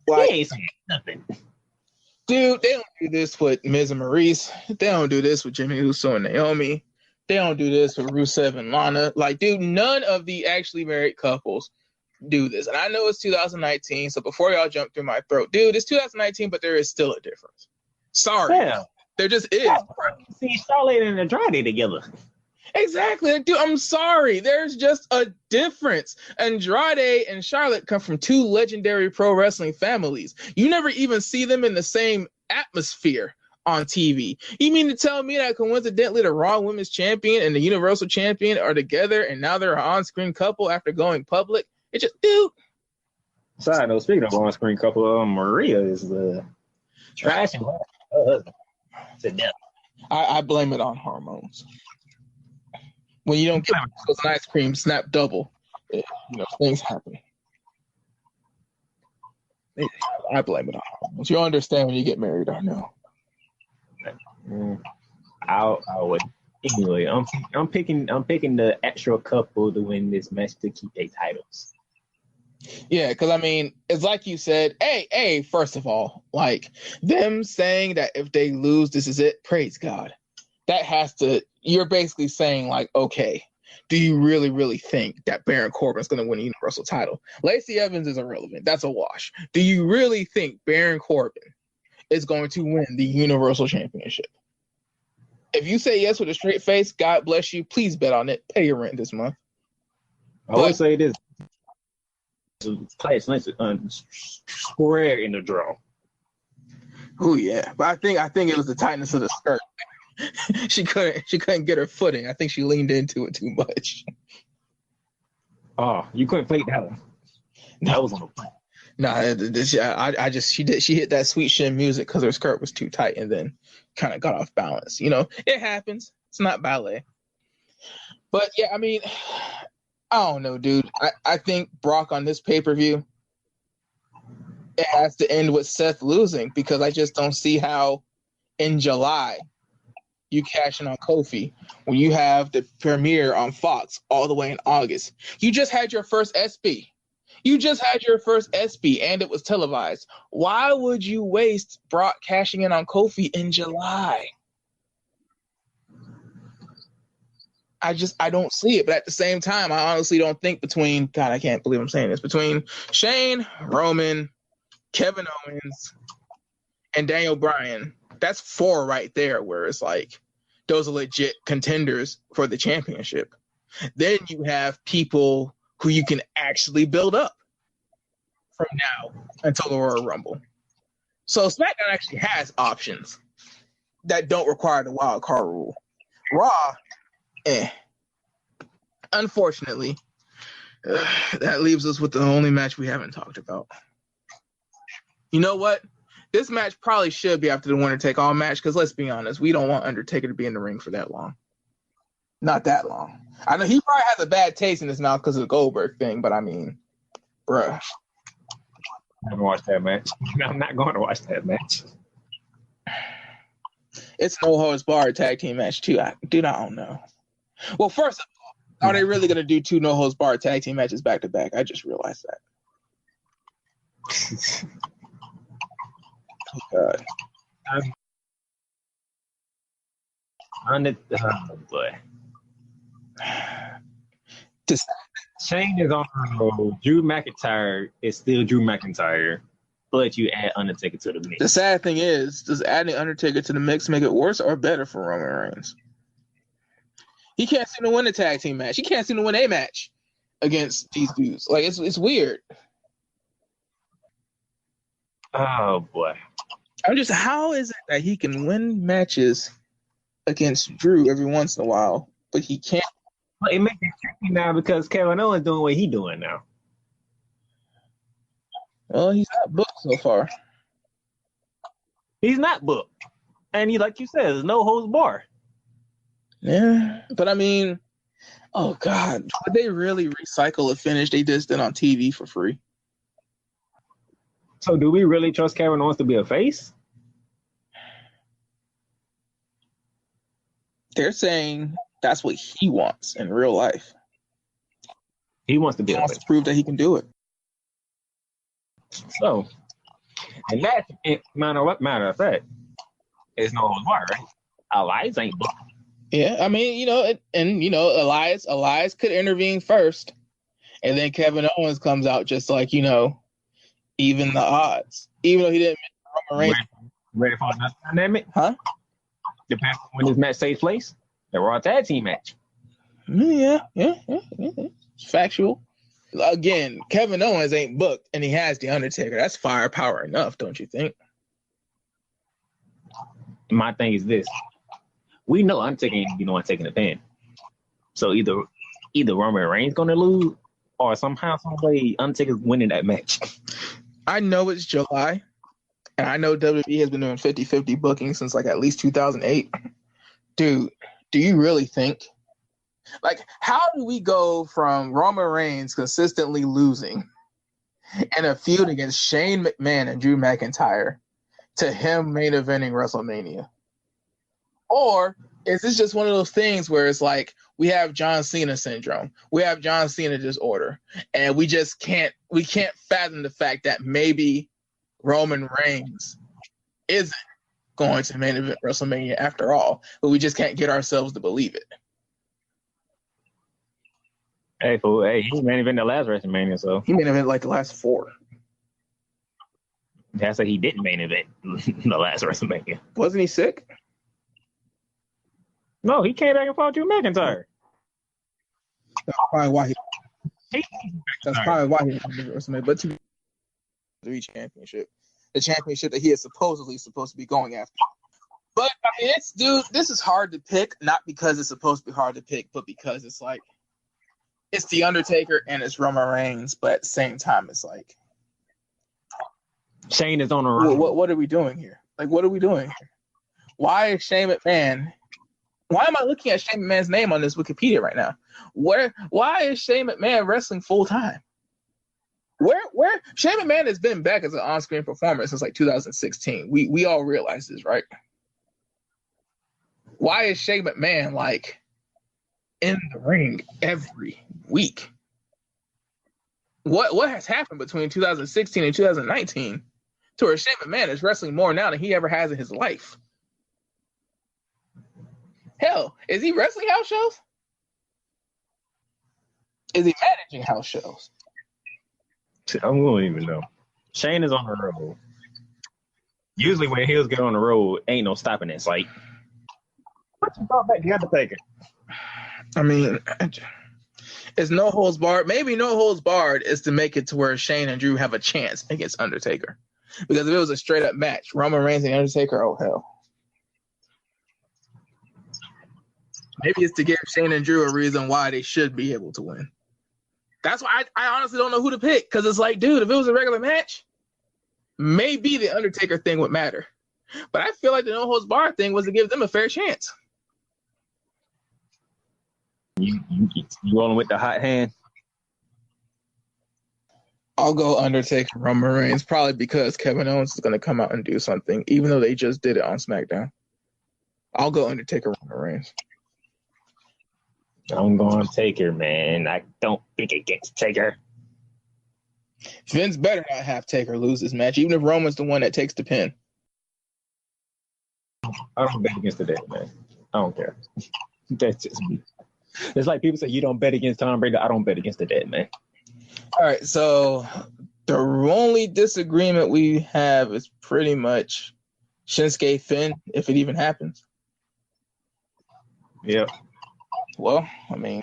Like, he ain't saying nothing. Dude, they don't do this with Miz and Maurice. They don't do this with Jimmy Uso and Naomi. They don't do this with Rusev and Lana. Like, dude, none of the actually married couples do this. And I know it's 2019, so before y'all jump through my throat, dude, it's 2019, but there is still a difference. Sorry. Yeah. There just is. See Charlotte and Andrade together. Exactly. Dude, I'm sorry. There's just a difference. Andrade and Charlotte come from two legendary pro wrestling families. You never even see them in the same atmosphere on TV. You mean to tell me that coincidentally the Raw Women's Champion and the Universal Champion are together and now they're an on-screen couple after going public? It just, dude. Side note, speaking of on-screen couple, Maria is the trash and husband. I blame it on hormones. When you don't get an ice cream snap double, things happen. I blame it on hormones. You understand when you get married or no? I would. Anyway, I'm picking the actual couple to win this match to keep their titles. Yeah, because I mean, it's like you said. Hey, first of all, like them saying that if they lose, this is it. Praise God. That has to. You're basically saying like, okay, do you really, really think that Baron Corbin's going to win a Universal title? Lacey Evans is irrelevant. That's a wash. Do you really think Baron Corbin is going to win the Universal Championship? If you say yes with a straight face, God bless you. Please bet on it. Pay your rent this month. I would say this. Place square in the draw. Oh yeah, but I think it was the tightness of the skirt. she couldn't get her footing. I think she leaned into it too much. Oh, you couldn't play that one. That was on the plane. She hit that sweet shin music because her skirt was too tight and then kind of got off balance. It happens. It's not ballet. But yeah, I mean, I don't know, dude. I think Brock on this pay-per-view, it has to end with Seth losing because I just don't see how in July you cash in on Kofi when you have the premiere on Fox all the way in August. You just had your first SB. And it was televised. Why would you waste Brock cashing in on Kofi in July? I don't see it. But at the same time, I honestly don't think between Shane, Roman, Kevin Owens, and Daniel Bryan, that's 4 right there where it's like, those are legit contenders for the championship. Then you have people who you can actually build up from now until the Royal Rumble. So SmackDown actually has options that don't require the wild card rule. Raw, unfortunately, that leaves us with the only match we haven't talked about. You know what? This match probably should be after the winner take all match, because let's be honest, we don't want Undertaker to be in the ring for that long. Not that long. I know he probably has a bad taste in his mouth because of the Goldberg thing, but I mean, bruh. I haven't watched that match. I'm not going to watch that match. It's no holds barred tag team match too. I don't know. Well, first of all, are they really going to do 2 no holds barred tag team matches back to back? I just realized that. Oh God. Oh boy. Shane is on the road. Drew McIntyre is still Drew McIntyre, but you add Undertaker to the mix. The sad thing is, does adding Undertaker to the mix make it worse or better for Roman Reigns? He can't seem to win a tag team match. He can't seem to win a match against these dudes. Like, it's weird. Oh boy. How is it that he can win matches against Drew every once in a while, but he can't? Well, it makes it tricky now because Kevin Owens doing what he's doing now. Well, he's not booked so far. He's not booked. And he, like you said, there's no holds bar. Yeah, but I mean, oh God, would they really recycle a finish they just did on TV for free? So do we really trust Kevin Owens to be a face? They're saying that's what he wants in real life. He wants to be He a wants face. to prove that he can do it. So, and that, matter of fact, is no holds bar, right? Elias ain't booked. Yeah, I mean, Elias could intervene first, and then Kevin Owens comes out just like, even the odds. Even though he didn't miss Roman Reigns. Ready for another dynamic? Huh? Depends on when this match takes place. The Raw tag team match. Yeah. It's factual. Again, Kevin Owens ain't booked, and he has The Undertaker. That's firepower enough, don't you think? My thing is this. We know Undertaker ain't the one taking the pin. So either Roman Reigns going to lose, or somehow, some way, Undertaker's winning that match. I know it's July, and I know WWE has been doing 50-50 bookings since like at least 2008. Dude, do you really think? Like, how do we go from Roman Reigns consistently losing in a feud against Shane McMahon and Drew McIntyre to him main eventing WrestleMania? Or is this just one of those things where it's like we have John Cena syndrome, we have John Cena disorder, and we can't fathom the fact that maybe Roman Reigns isn't going to main event WrestleMania after all, but we just can't get ourselves to believe it. Hey, fool. Hey, he main event the last WrestleMania, so He main event like the last 4. that's why he didn't main event the last WrestleMania. Wasn't he sick? No, he came back and fought Drew McIntyre. That's probably why he didn't WrestleMania. But to the championship, the championship that he is supposed to be going after. But I mean, this is hard to pick, not because it's supposed to be hard to pick, but because it's like it's The Undertaker and it's Roman Reigns, but at the same time, it's like Shane is on the road. What are we doing here? Like, what are we doing here? Why is Shane McMahon? Why am I looking at Shane McMahon's name on this Wikipedia right now? Why is Shane McMahon wrestling full time? Where Shane McMahon has been back as an on-screen performer since like 2016. We all realize this, right? Why is Shane McMahon like in the ring every week? What has happened between 2016 and 2019 to where Shane McMahon is wrestling more now than he ever has in his life? Hell, is he wrestling house shows? Is he managing house shows? I don't even know. Shane is on the road. Usually when heels get on the road, ain't no stopping that sight. What you brought back the Undertaker? I mean, it's no holds barred. Maybe no holds barred is to make it to where Shane and Drew have a chance against Undertaker. Because if it was a straight up match, Roman Reigns and Undertaker, oh hell. Maybe it's to give Shane and Drew a reason why they should be able to win. That's why I honestly don't know who to pick. Because it's like, dude, if it was a regular match, maybe the Undertaker thing would matter. But I feel like the no holds barred thing was to give them a fair chance. You rolling with the hot hand? I'll go Undertaker, Roman Reigns, probably because Kevin Owens is going to come out and do something, even though they just did it on SmackDown. I'll go Undertaker, Roman Reigns. I'm going Taker, man. I don't pick against Taker. Vince better not have Taker lose this match, even if Roman's the one that takes the pin. I don't bet against the dead, man. I don't care. That's just me. It's like people say you don't bet against Tom Brady. I don't bet against the dead, man. All right, so the only disagreement we have is pretty much Shinsuke Finn, if it even happens. Yep. Well, I mean,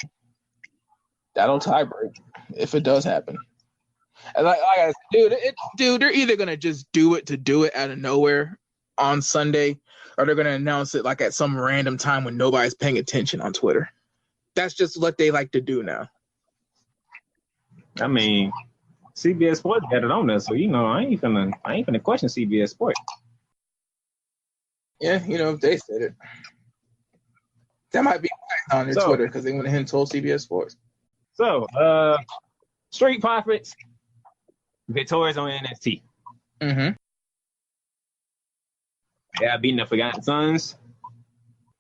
that'll tie break if it does happen. And like I said, dude, they're either gonna just do it to do it out of nowhere on Sunday, or they're gonna announce it like at some random time when nobody's paying attention on Twitter. That's just what they like to do now. I mean, CBS Sports got it on there, so I ain't gonna question CBS Sports. Yeah, if they said it, that might be on their Twitter because they went ahead and told CBS Sports. So, Street Profits victorious on NXT. Mm-hmm. They have beaten the Forgotten Sons.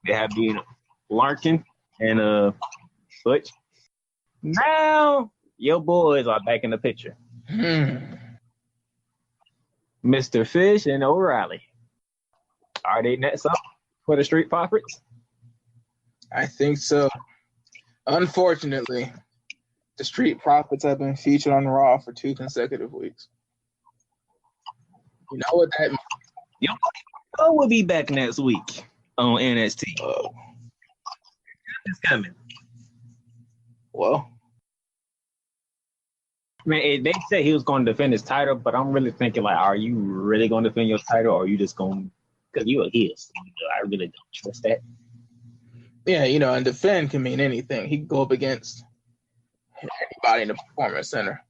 They have beaten Larkin and Butch. Now your boys are back in the picture. Mr. Fish and O'Reilly. Are they next up for the Street Profits? I think so. Unfortunately, the Street Profits have been featured on Raw for 2 consecutive weeks. You know what that means? Yo, we'll be back next week on NXT. It's coming. Well, man, they said he was going to defend his title, but I'm really thinking, like, are you really going to defend your title, or are you just going because you a heel? So, I really don't trust that. Yeah, and defend can mean anything. He can go up against anybody in the Performance Center.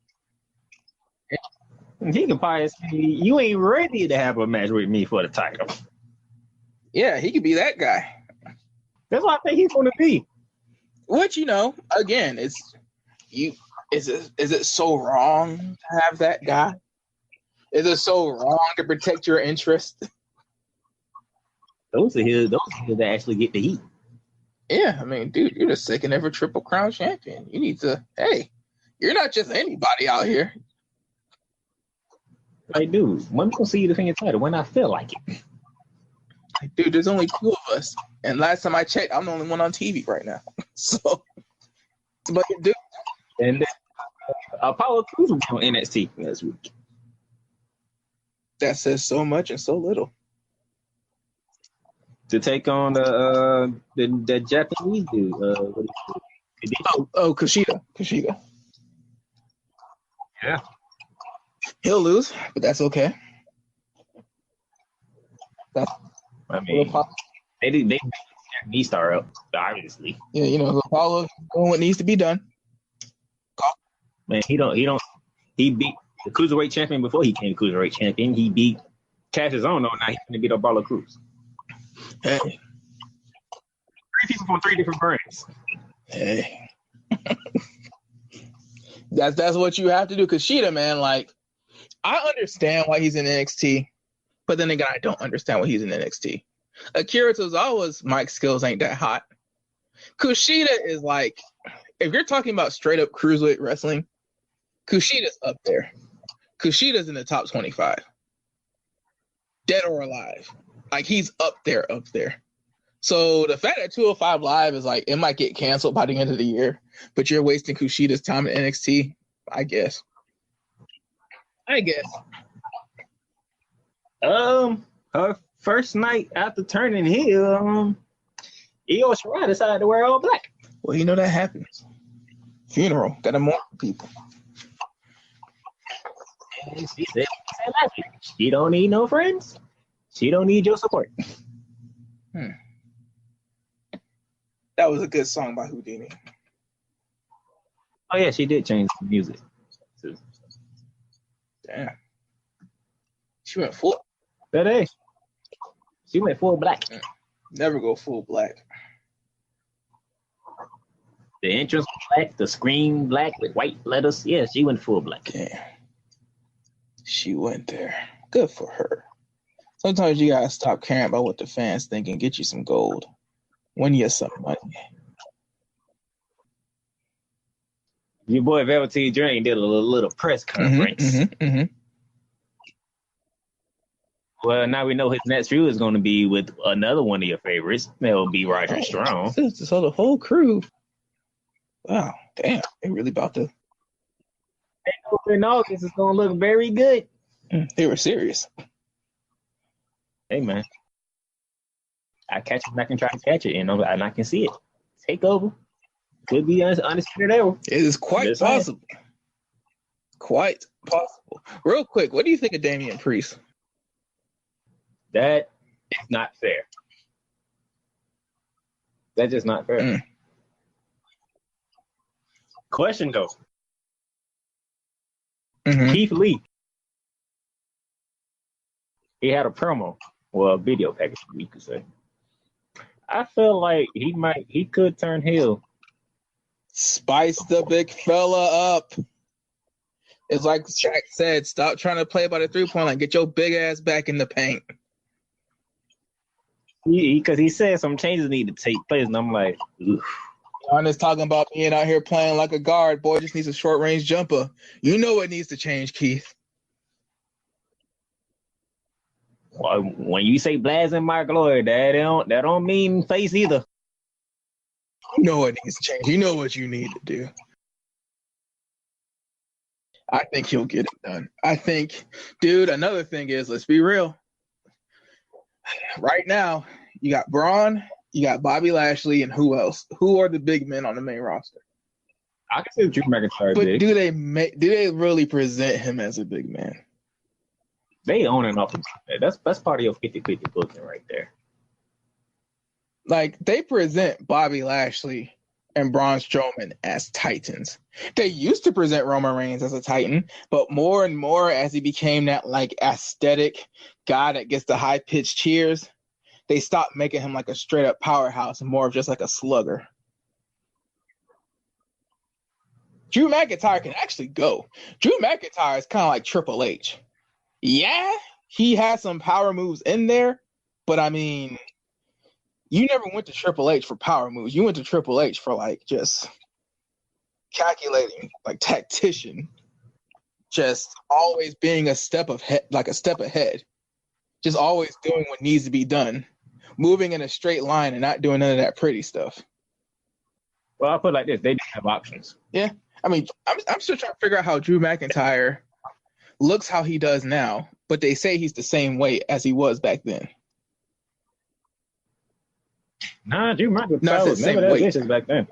He can probably say, you ain't ready to have a match with me for the title. Yeah, he could be that guy. That's what I think he's going to be. Which, again, is it so wrong to have that guy? Is it so wrong to protect your interest? Those are his that actually get the heat. Yeah, I mean, dude, you're the second ever Triple Crown champion. You need to, you're not just anybody out here. Like, dude, when we gonna see you defend your title? When I feel like it. Like, dude, there's only 2 of us. And last time I checked, I'm the only one on TV right now. So, but dude. And Apollo Crews will be on NXT next week. That says so much and so little. To take on the Japanese dude. Kushida. Yeah. He'll lose, but that's okay. I mean, they star up, obviously. Yeah, Apollo doing what needs to be done. Man, he beat the Cruiserweight champion before he became Cruiserweight champion. He beat Cassius Ohno, now he's going to beat Apollo Crews. Hey. 3 people from 3 different brands. Hey. That's what you have to do. Kushida, man, like, I understand why he's in NXT, but then again, I don't understand why he's in NXT. Akira Tozawa's mic skills ain't that hot. Kushida is like, if you're talking about straight up cruiserweight wrestling, Kushida's up there. Kushida's in the top 25. Dead or alive. Like, he's up there. So the fact that 205 Live is like, it might get canceled by the end of the year, but you're wasting Kushida's time in NXT, I guess. Her First night after turning heel, Io Shirai decided to wear all black. Well, you know that happens. Funeral, gotta mourn people. And she said last week, she don't need no friends. She don't need your support. That was a good song by Houdini. Oh yeah, she did change the music too. Damn. She went full. That day, she went full black. Never go full black. The entrance was black, the screen black with white letters. Yeah, she went full black. Damn. She went there. Good for her. Sometimes you gotta stop caring about what the fans think and get you some gold. Win you some money. Your boy Velveteen Dream did a little press conference. Well, now we know his next feud is going to be with another one of your favorites. That'll be Roderick Strong. So the whole crew. Wow, damn, they really about to. In August, it's going to look very good. They were serious. Hey, man. I catch it and I can try to catch it, and I can see it. Take over. Could be undisputed era. It is quite possible. Quite possible. Real quick, what do you think of Damian Priest? That is not fair. That's just not fair. Question though. Keith Lee. He had a promo, well, a video package, we could say. I feel like he could turn heel. Spice the big fella up. It's like Shaq said, stop trying to play by the 3-point line. Get your big ass back in the paint. Because he said some changes need to take place, and I'm like, oof. Giannis talking about being out here playing like a guard. Boy just needs a short range jumper. You know what needs to change, Keith. Well, when you say blast in my glory, that don't mean face either. You know what needs to change. You know what you need to do. I think he'll get it done. I think, dude, another thing is, let's be real. Right now, you got Braun, you got Bobby Lashley, and who else? Who are the big men on the main roster? I can say Drew McIntyre. But big. do they really present him as a big man? They own and off. That's part of your 50-50 booking right there. Like, they present Bobby Lashley and Braun Strowman as Titans. They used to present Roman Reigns as a Titan, but more and more as he became that, like, aesthetic guy that gets the high-pitched cheers, they stopped making him like a straight-up powerhouse and more of just like a slugger. Drew McIntyre can actually go. Drew McIntyre is kind of like Triple H. Yeah, he has some power moves in there, but I mean, you never went to Triple H for power moves. You went to Triple H for like just calculating, like tactician, just always being a step ahead, just always doing what needs to be done, moving in a straight line and not doing none of that pretty stuff. Well, I'll put it like this: they didn't have options. Yeah, I mean, I'm still trying to figure out how Drew McIntyre looks how he does now, but they say he's the same weight as he was back then. Nah, Drew McIntyre was never that vicious back then.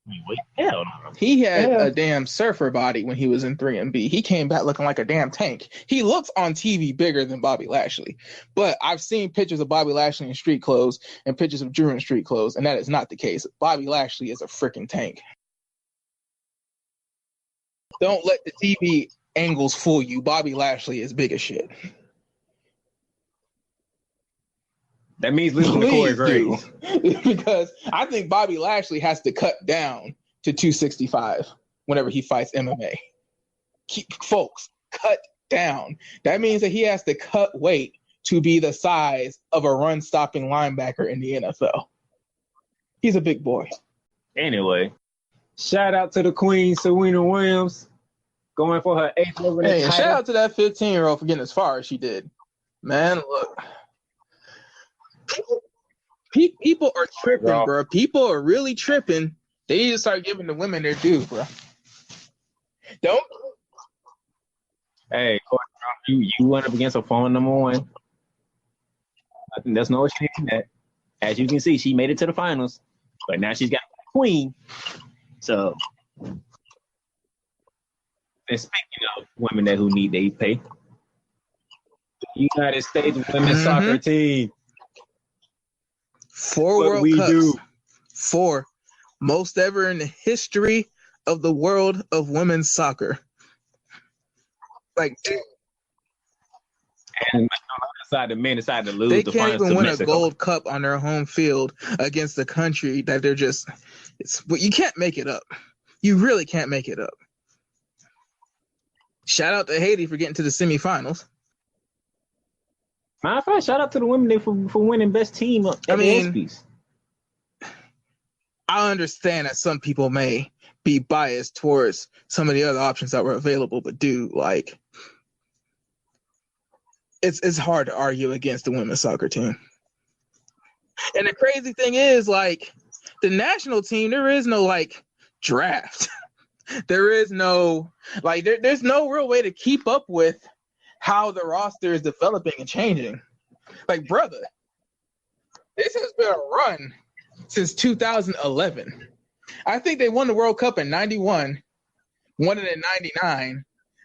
Wait, hell no. He had a damn surfer body when he was in 3MB. He came back looking like a damn tank. He looks on TV bigger than Bobby Lashley. But I've seen pictures of Bobby Lashley in street clothes and pictures of Drew in street clothes, and that is not the case. Bobby Lashley is a freaking tank. Don't let the TV angles fool you. Bobby Lashley is big as shit. That means losing to Corey Graves. Because I think Bobby Lashley has to cut down to 265 whenever he fights MMA. Folks, cut down. That means that he has to cut weight to be the size of a run-stopping linebacker in the NFL. He's a big boy. Anyway, shout out to the Queen, Serena Williams, going for her 8th overall title. Shout out to that 15-year-old for getting as far as she did. Man, look. People are tripping, bro. People are really tripping. They need to start giving the women their due, bro. Don't. Hey, you went up against a phone number one. I think there's no shame in that. As you can see, she made it to the finals, but now she's got queen. So, and speaking of women that who need their pay, the United States women's soccer team. 4 World Cups. 4. Most ever in the history of the world of women's soccer. Like, and on the other side, the men decided to lose. They the can't finals even to win Mexico. a gold cup on their home field against the country that they're just. But you can't make it up. You really can't make it up. Shout out to Haiti for getting to the semifinals. Matter of fact, shout out to the women for winning best team. I understand that some people may be biased towards some of the other options that were available, but dude, like, it's hard to argue against the women's soccer team. And the crazy thing is, like, the national team, there is no, like, draft. There is no, like, there's no real way to keep up with how the roster is developing and changing. Like, brother, this has been a run since 2011. I think they won the World Cup in 91, won it in 99,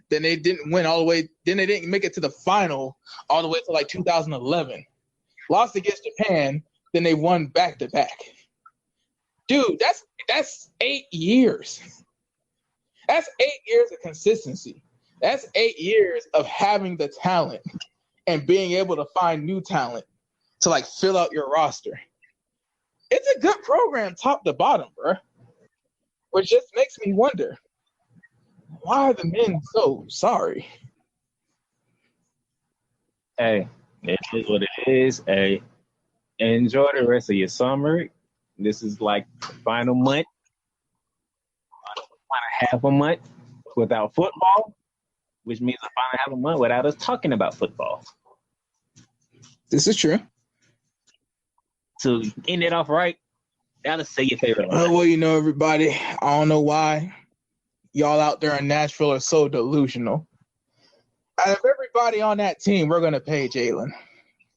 then they didn't win all the way, then they didn't make it to the final all the way to like 2011. Lost against Japan, then they won back-to-back. Dude, that's 8 years. That's 8 years of consistency. That's 8 years of having the talent and being able to find new talent to, like, fill out your roster. It's a good program top to bottom, bro. Which just makes me wonder, why are the men so sorry? Hey, it is what it is. Hey, enjoy the rest of your summer. This is like final month, half a month without football, which means a final half a month without us talking about football. This is true. So end it off right. Gotta say your favorite line. Well, you know, everybody, I don't know why y'all out there in Nashville are so delusional. Out of everybody on that team, we're going to pay Jalen.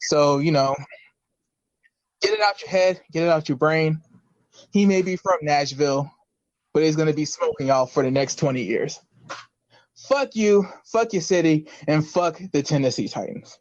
So, you know, get it out your head, get it out your brain. He may be from Nashville, but he's going to be smoking y'all for the next 20 years. Fuck you, fuck your city, and fuck the Tennessee Titans.